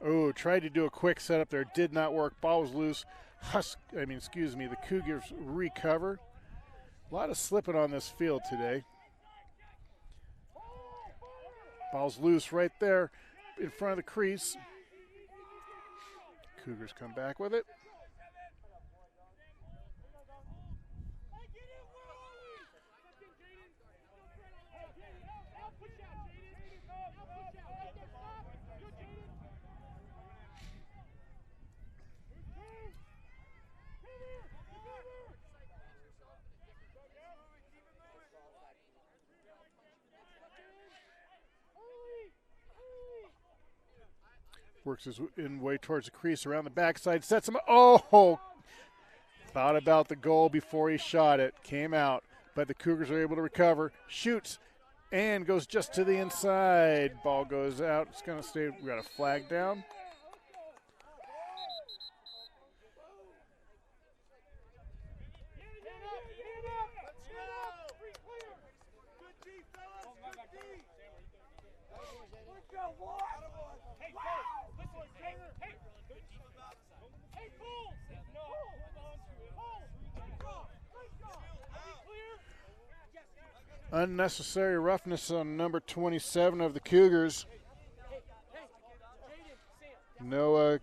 Oh, tried to do a quick setup there, did not work. Ball was loose. The Cougars recover. A lot of slipping on this field today. Ball's loose right there in front of the crease. Cougars come back with it. Works his way towards the crease around the backside, sets him up. Oh! Thought about the goal before he shot it. Came out, but the Cougars are able to recover. Shoots and goes just to the inside. Ball goes out. It's going to stay. We got a flag down. Unnecessary roughness on number 27 of the Cougars. Noah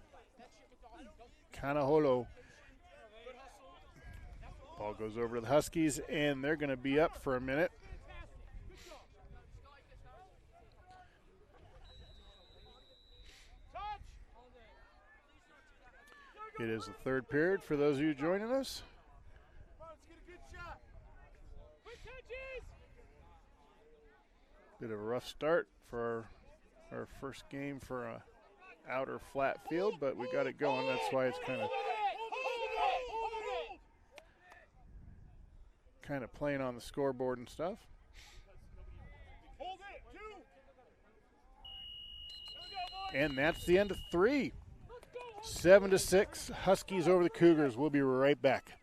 Canaholo. Ball goes over to the Huskies, and they're going to be up for a minute. It is the third period for those of you joining us. Bit of a rough start for our first game for a outer flat field, but we got it going. That's why it's kind of playing on the scoreboard and stuff. Hold it, 2. Go, And that's the end of 3. 7-6, Huskies over the Cougars. We'll be right back.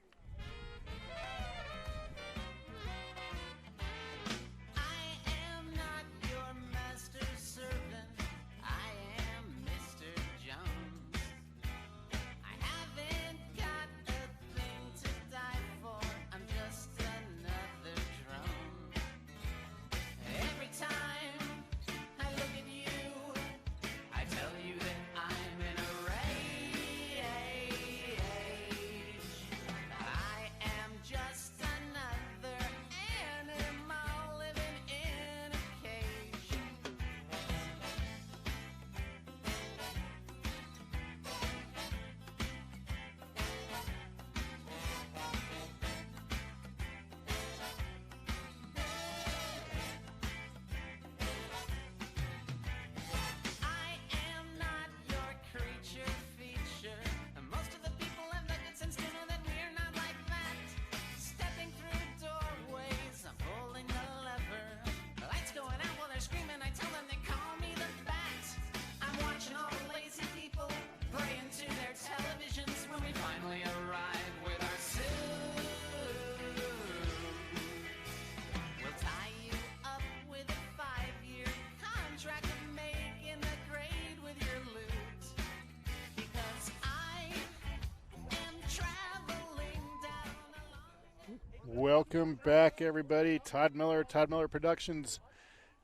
Welcome back, everybody. Todd Miller Productions,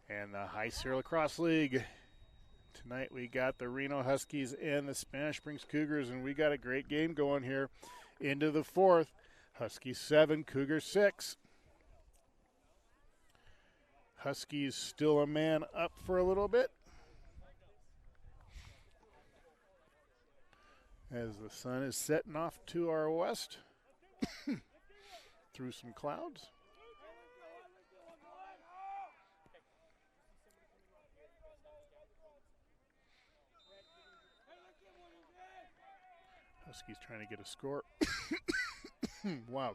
and the High Sierra Lacrosse League. Tonight we got the Reno Huskies and the Spanish Springs Cougars, and we got a great game going here into the 4th. Huskies 7, Cougars 6. Huskies still a man up for a little bit, as the sun is setting off to our west through some clouds. Huskies trying to get a score. Wow.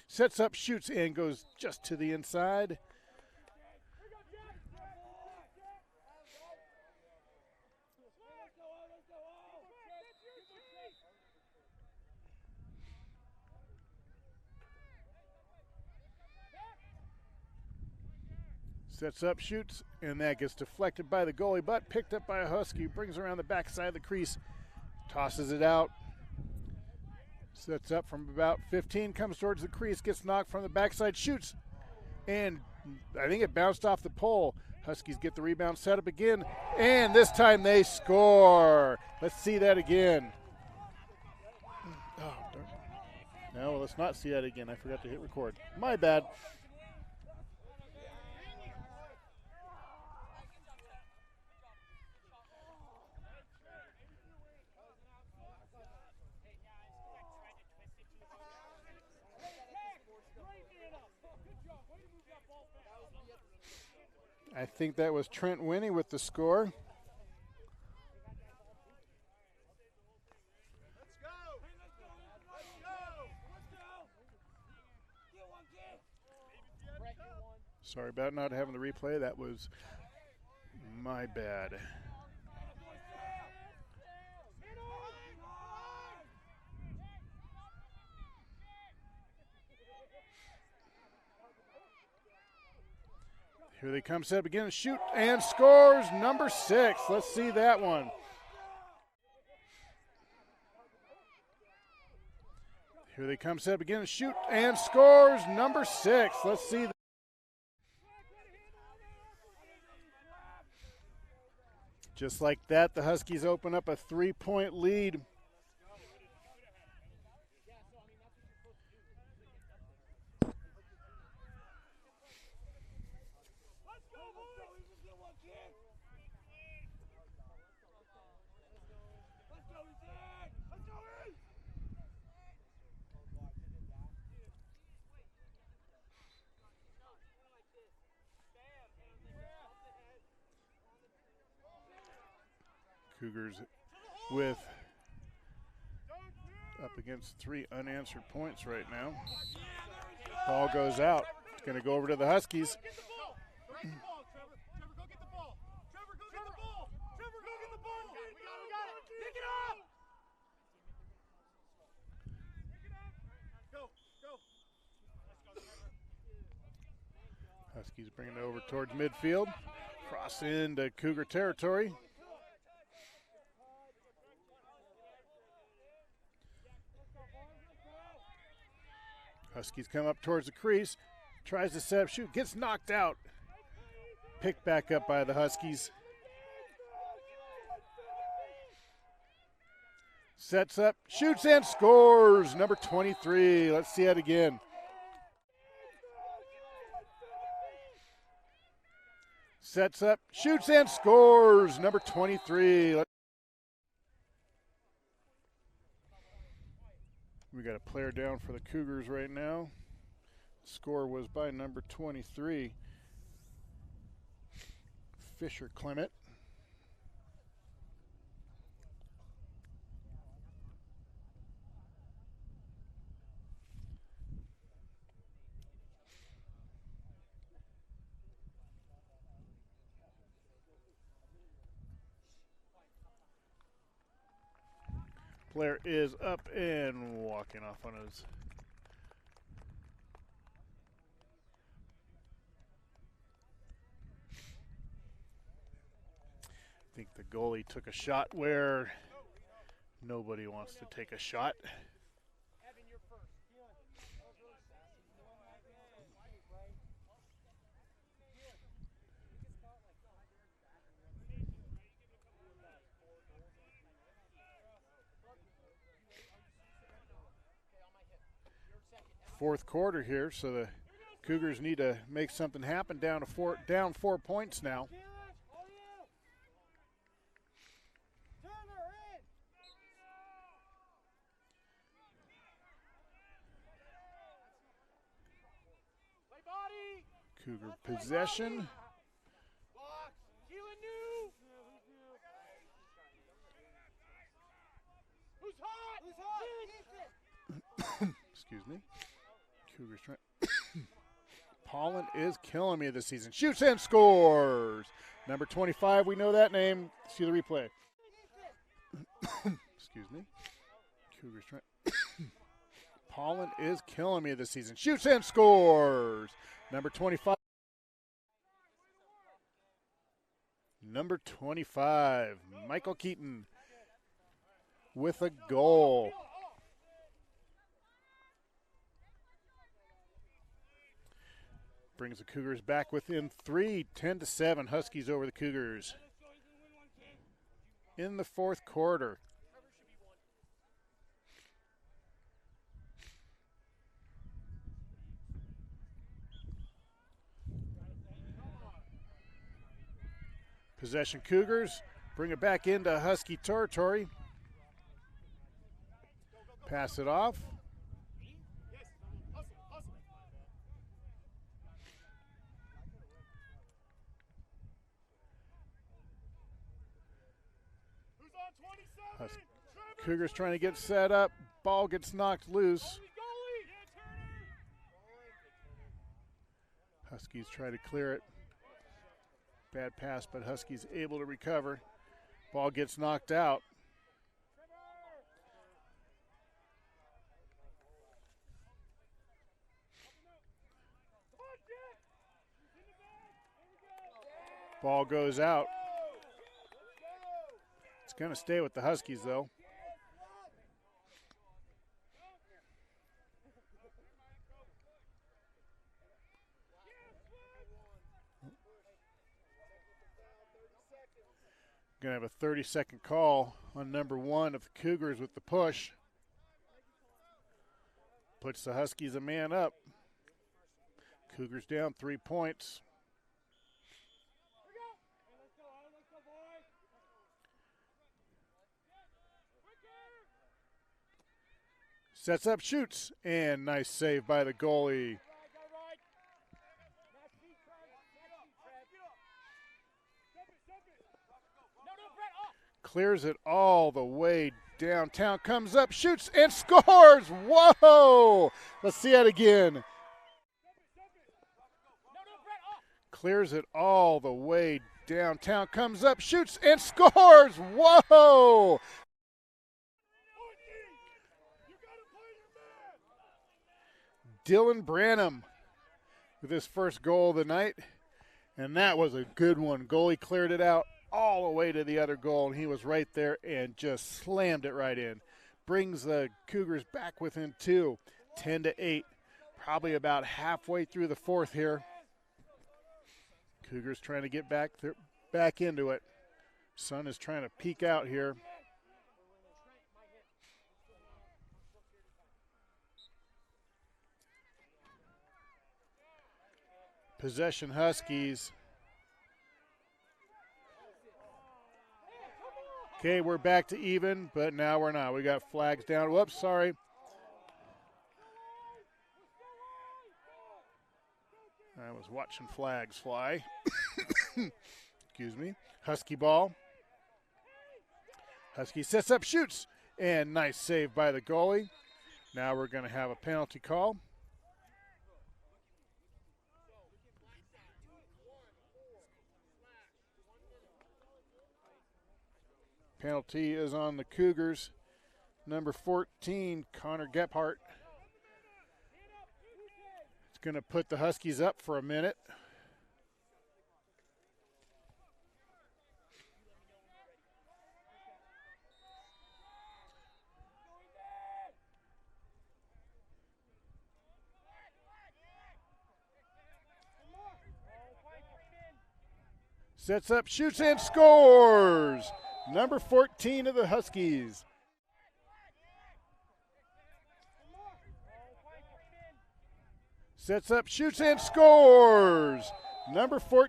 Sets up, shoots, and goes just to the inside. Sets up, shoots, and that gets deflected by the goalie, but picked up by a Husky. Brings around the backside of the crease, tosses it out. Sets up from about 15, comes towards the crease, gets knocked from the backside, shoots, and I think it bounced off the pole. Huskies get the rebound, set up again, and this time they score. Let's see that again. Oh, darn. No, let's not see that again. I forgot to hit record. My bad. I think that was Trent Winnie with the score. Sorry about not having the replay. That was my bad. Here they come, set up again, shoot, and scores number 6. Let's see that one. Here they come, set up again, shoot, and scores number 6. Let's see that. Just like that, the Huskies open up a 3-point lead. Cougars with up against 3 unanswered points right now. Ball goes out. It's going to go over to the Huskies. Huskies bringing it over towards midfield. Cross into Cougar territory. Huskies come up towards the crease. Tries to set up, shoot, gets knocked out. Picked back up by the Huskies. Sets up, shoots and scores. Number 23. Let's see that again. Sets up, shoots and scores. Number 23. We got a player down for the Cougars right now. Score was by number 23, Fisher Clement. Player is up and walking off on his. I think the goalie took a shot where nobody wants to take a shot. Fourth quarter here, so the Cougars need to make something happen. Down 4 points now. Cougar possession. Excuse me. Cougars trying. Pollen is killing me this season. Shoots and scores. Number 25, we know that name. See the replay. Excuse me. Cougars trying. Pollen is killing me this season. Shoots and scores. Number 25. Number 25, Michael Keaton with a goal. Brings the Cougars back within 3, 10-7. Huskies over the Cougars in the fourth quarter. Possession Cougars, bring it back into Husky territory. Pass it off. Cougars trying to get set up. Ball gets knocked loose. Huskies try to clear it. Bad pass, but Huskies able to recover. Ball gets knocked out. Ball goes out. It's going to stay with the Huskies, though. Going to have a 30-second call on number 1 of the Cougars with the push. Puts the Huskies a man up. Cougars down 3 points. Sets up, shoots, and nice save by the goalie. Clears it all the way downtown, comes up, shoots, and scores! Whoa! Let's see that again. Clears it all the way downtown, comes up, shoots, and scores! Whoa! Dylan Branham with his first goal of the night. And that was a good one. Goalie cleared it out all the way to the other goal, and he was right there and just slammed it right in. Brings the Cougars back within 2, 10-8. Probably about halfway through the fourth here. Cougars trying to get back into it. Sun is trying to peek out here. Possession Huskies. Okay, we're back to even, but now we're not. We got flags down. Whoops, sorry. I was watching flags fly. Excuse me. Husky ball. Husky sets up, shoots, and nice save by the goalie. Now we're going to have a penalty call. Penalty is on the Cougars. Number 14, Connor Gephardt. It's going to put the Huskies up for a minute. Sets up, shoots, and scores! Number 14 of the Huskies. Sets up, shoots, and scores! Number 14.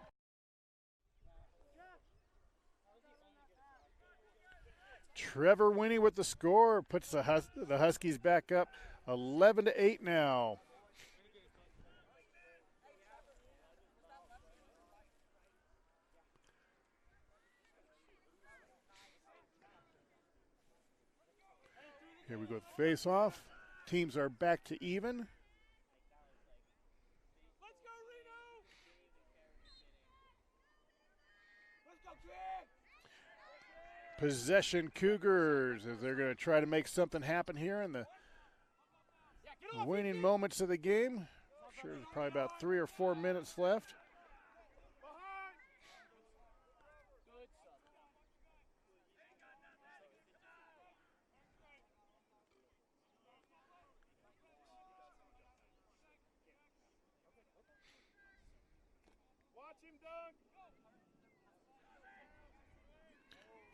Trevor Winnie with the score puts the Huskies back up 11-8 now. Here we go, face off. Teams are back to even. Let's go, Reno! Let's go, kid! Possession Cougars as they're going to try to make something happen here in the winning moments of the game. I'm sure there's probably about 3 or 4 minutes left.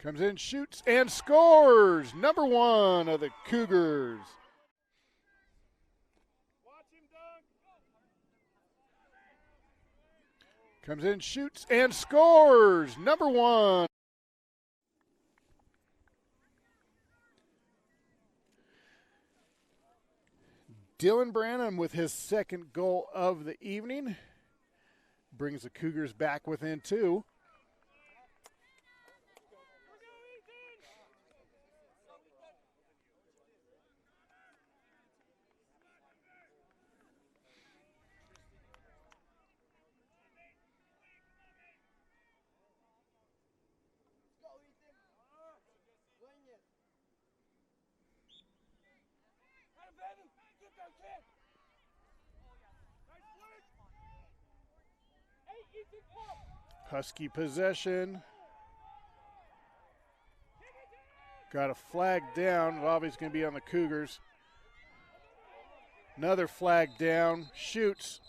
Comes in, shoots, and scores! Number 1 of the Cougars. Comes in, shoots, and scores! Number 1. Dylan Branham with his second goal of the evening. Brings the Cougars back within 2. Husky possession. Got a flag down. Obviously going to be on the Cougars. Another flag down. Shoots.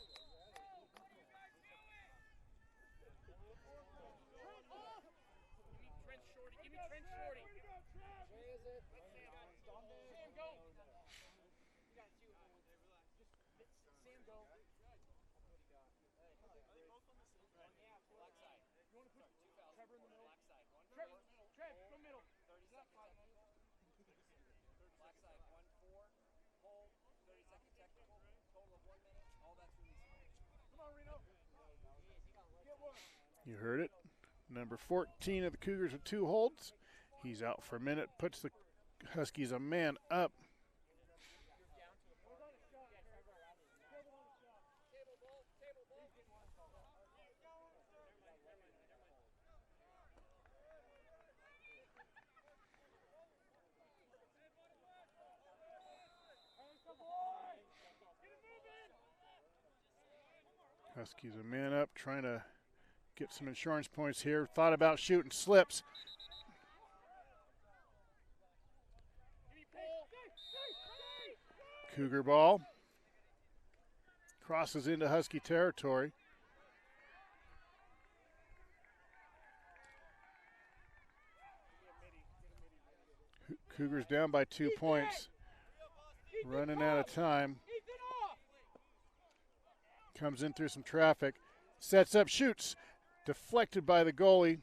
You heard it. Number 14 of the Cougars with 2 holds. He's out for a minute. Puts the Huskies a man up. Huskies a man up, trying to get some insurance points here. Thought about shooting, slips. Cougar ball. Crosses into Husky territory. Cougars down by 2 points. Running out of time. Comes in through some traffic. Sets up, shoots. Deflected by the goalie.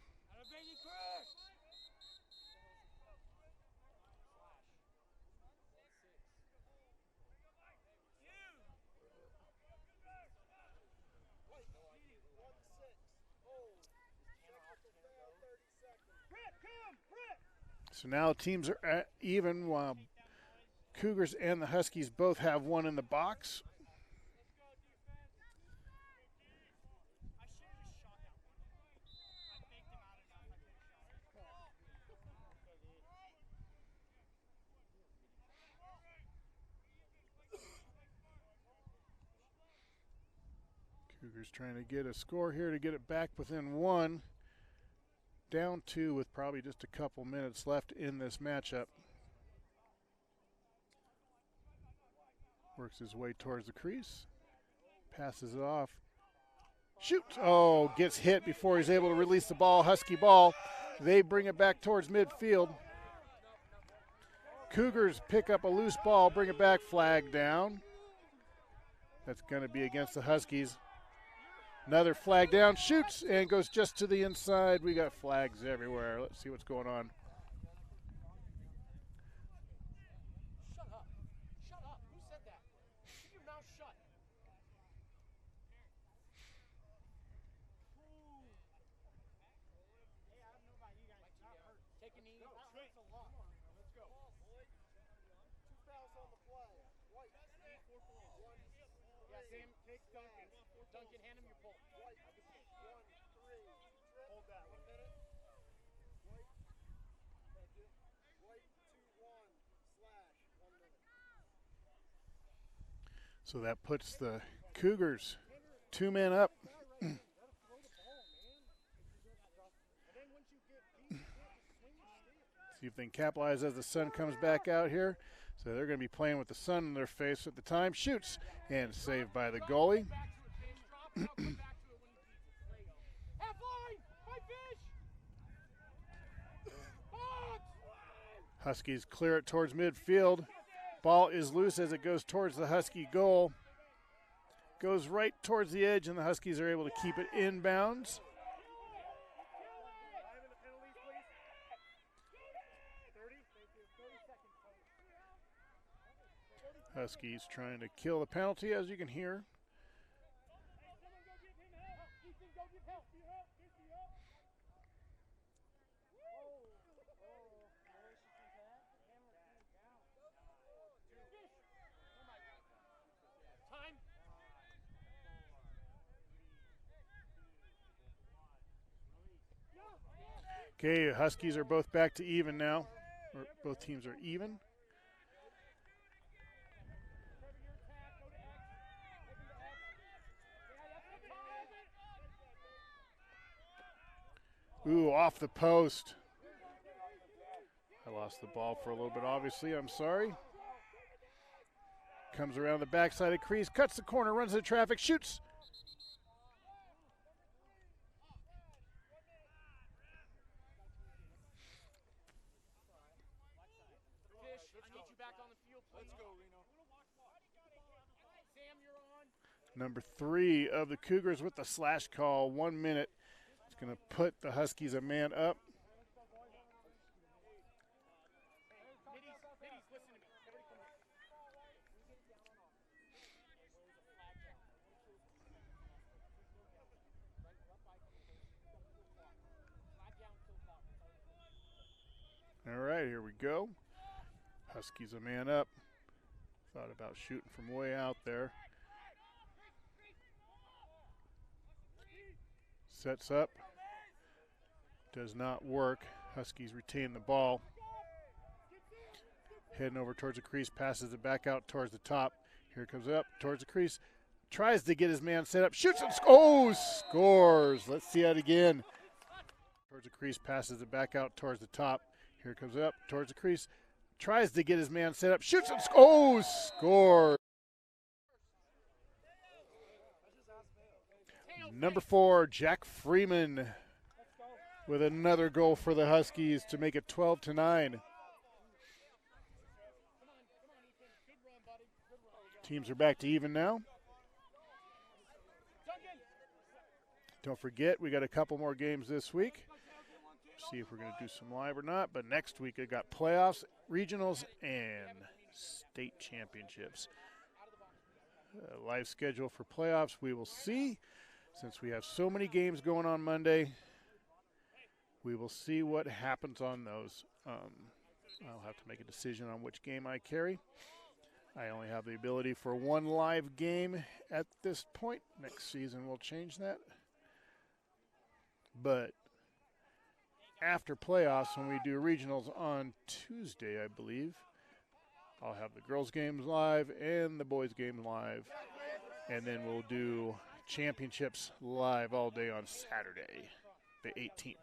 So now teams are at even while Cougars and the Huskies both have one in the box. Cougars trying to get a score here to get it back within one. Down two with probably just a couple minutes left in this matchup. Works his way towards the crease. Passes it off. Shoot! Oh, gets hit before he's able to release the ball. Husky ball. They bring it back towards midfield. Cougars pick up a loose ball, bring it back, flag down. That's going to be against the Huskies. Another flag down, shoots, and goes just to the inside. We got flags everywhere. Let's see what's going on. Shut up. Shut up. Who said that? Keep your mouth shut. Take a knee. That hurts a lot. Let's go. Two fouls on the play. White. Yeah, Sam, take Duncan. Duncan, hand him your pull. White. 1-3. Hold that. 1 minute. White. White 2-1. /1 minute. So that puts the Cougars 2 men up. See if they can capitalize as the sun comes back out here. So they're going to be playing with the sun in their face at the time. Shoots and saved by the goalie. Huskies clear it towards midfield. Ball is loose as it goes towards the Husky goal. Goes right towards the edge, and the Huskies are able to keep it inbounds. Huskies trying to kill the penalty, as you can hear. Okay, Huskies are both back to even now. Or both teams are even. Ooh, off the post. I lost the ball for a little bit, obviously. I'm sorry. Comes around the backside of crease, cuts the corner, runs into traffic, shoots. Number 3 of the Cougars with the slash call. 1 minute. It's going to put the Huskies a man up. All right, here we go. Huskies a man up. Thought about shooting from way out there. Sets up. Does not work. Huskies retain the ball. Heading over towards the crease, passes it back out towards the top. Here it comes up towards the crease. Tries to get his man set up. Shoots and scores. Let's see that again. Towards the crease, passes it back out towards the top. Here comes up towards the crease. Tries to get his man set up. Shoots and scores. Number 4, Jack Freeman, with another goal for the Huskies to make it 12-9. Teams are back to even now. Don't forget, we got a couple more games this week. See if we're going to do some live or not. But next week, I got playoffs, regionals, and state championships. Live schedule for playoffs, we will see. Since we have so many games going on Monday, we will see what happens on those. I'll have to make a decision on which game I carry. I only have the ability for one live game at this point. Next season we'll change that. But after playoffs, when we do regionals on Tuesday, I believe, I'll have the girls' games live and the boys' games live. And then we'll do championships live all day on Saturday, the 18th.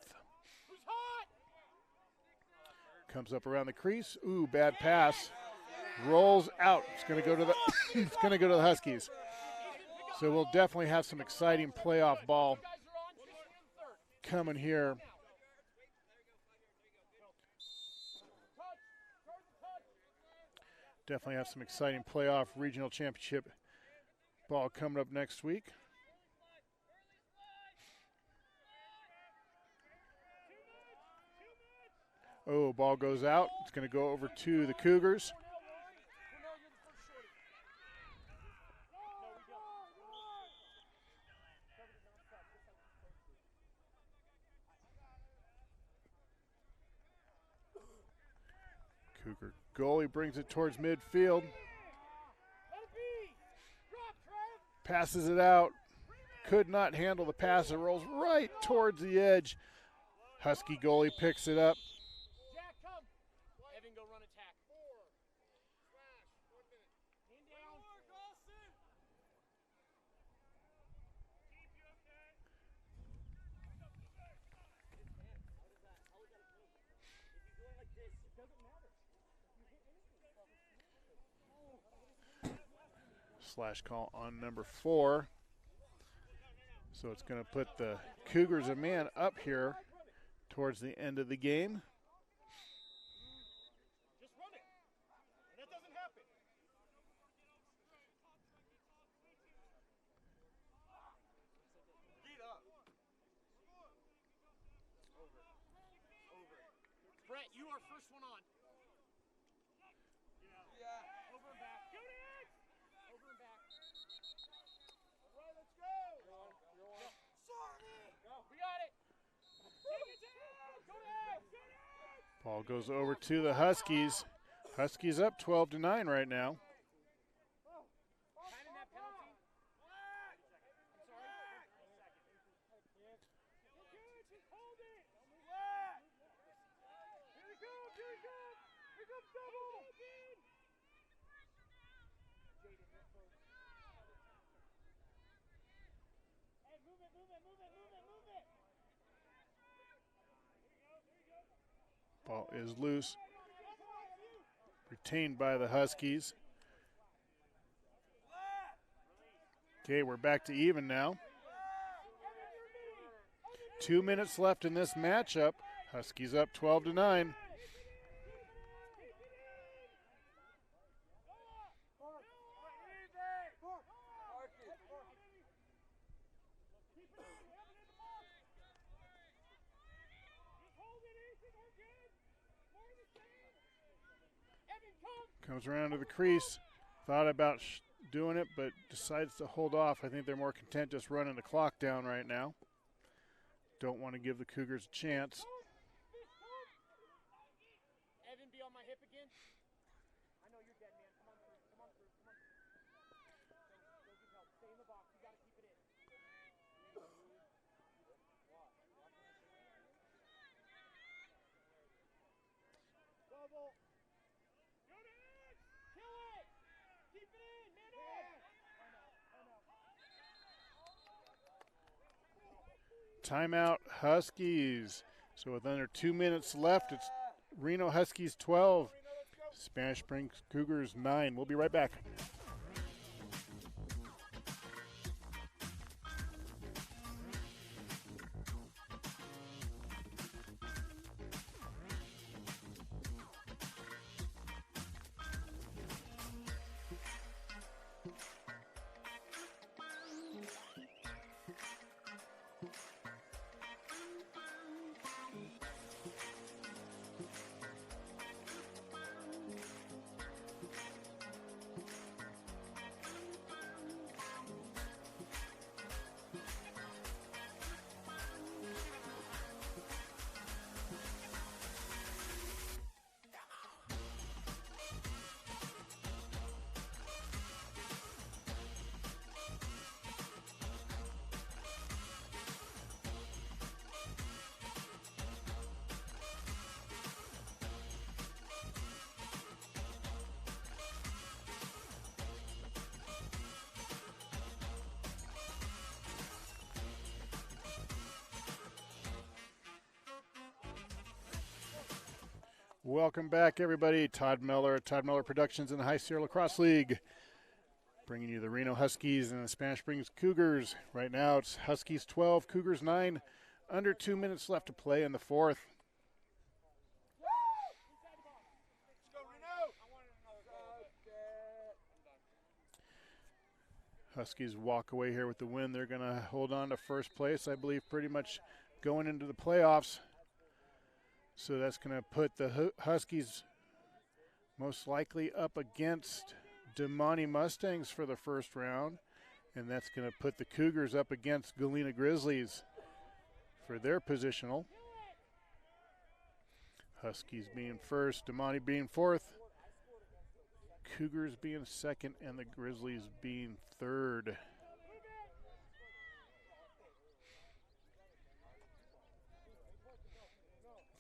Comes up around the crease. Ooh, bad pass. Rolls out. It's going to go to the it's going to go to the Huskies. So we'll definitely have some exciting playoff ball coming here. Definitely have some exciting playoff regional championship ball coming up next week. Oh, ball goes out. It's going to go over to the Cougars. Cougar goalie brings it towards midfield. Passes it out. Could not handle the pass. It rolls right towards the edge. Husky goalie picks it up. Slash call on number 4. So it's going to put the Cougars a man up here towards the end of the game. Just run it. That doesn't happen. Get up. Over. Brett, you are first one on. Yeah. Over and back. Go ahead. Over and back. All right, let's go. You're on. Go. We got it. Take it down. Go ahead. Ball goes over to the Huskies. Huskies up 12-9 right now. Ball is loose. Retained by the Huskies. Okay, we're back to even now. 2 minutes left in this matchup. Huskies up 12-9. Comes around to the crease. Thought about doing it, but decides to hold off. I think they're more content just running the clock down right now. Don't want to give the Cougars a chance. Evan, be on my hip again. I know you're dead, man. Come on through. Come on through. Come on through. Go get help. Stay in the box. You got to keep it in. Double. Kill it! Keep it in! Man up! Timeout, Huskies. So with under 2 minutes left, it's Reno Huskies 12, Spanish Springs Cougars 9. We'll be right back. Welcome back, everybody. Todd Miller Productions in the High Sierra Lacrosse League, bringing you the Reno Huskies and the Spanish Springs Cougars. Right now, it's Huskies 12, Cougars 9. Under 2 minutes left to play in the fourth. Huskies walk away here with the win. They're going to hold on to first place, I believe, pretty much going into the playoffs. So that's going to put the Huskies most likely up against Damani Mustangs for the first round. And that's going to put the Cougars up against Galena Grizzlies for their positional. Huskies being first, Damani being fourth, Cougars being second, and the Grizzlies being third.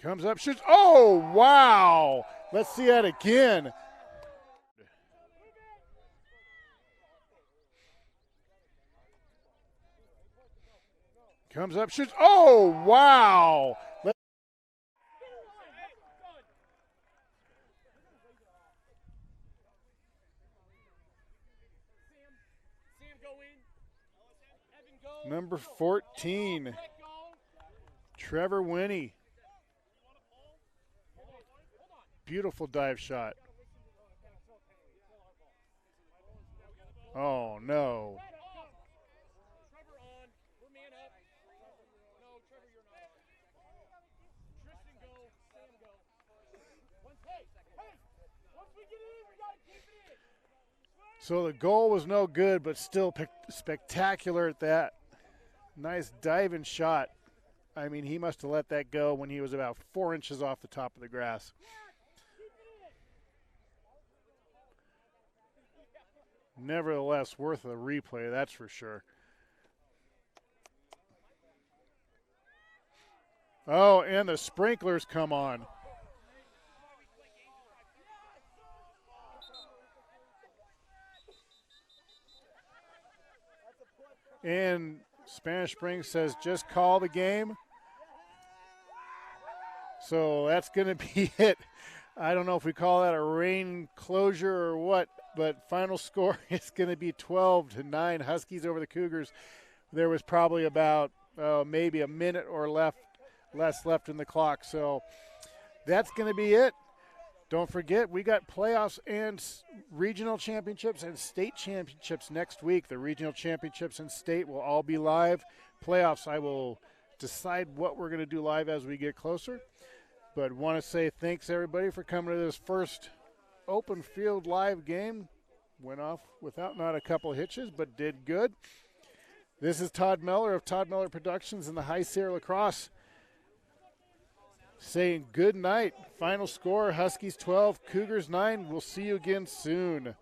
Comes up, shoots. Oh, wow. Let's see that again. Comes up, shoots. Oh, wow. Number 14, Trevor Winnie. Beautiful dive shot. Oh, no. So the goal was no good, but still spectacular at that. Nice diving shot. I mean, he must have let that go when he was about 4 inches off the top of the grass. Nevertheless, worth a replay, that's for sure. Oh, and the sprinklers come on. And Spanish Springs says, just call the game. So that's going to be it. I don't know if we call that a rain closure or what, but final score is going to be 12-9 Huskies over the Cougars. There was probably about maybe a minute or less left in the clock. So that's going to be it. Don't forget, we got playoffs and regional championships and state championships next week. The regional championships and state will all be live. Playoffs, I will decide what we're going to do live as we get closer. But want to say thanks, everybody, for coming to this first open field live game. Went off without not a couple hitches, but did good. This is Todd Miller of Todd Miller Productions in the High Sierra Lacrosse, saying good night. Final score, Huskies 12, Cougars 9. We'll see you again soon.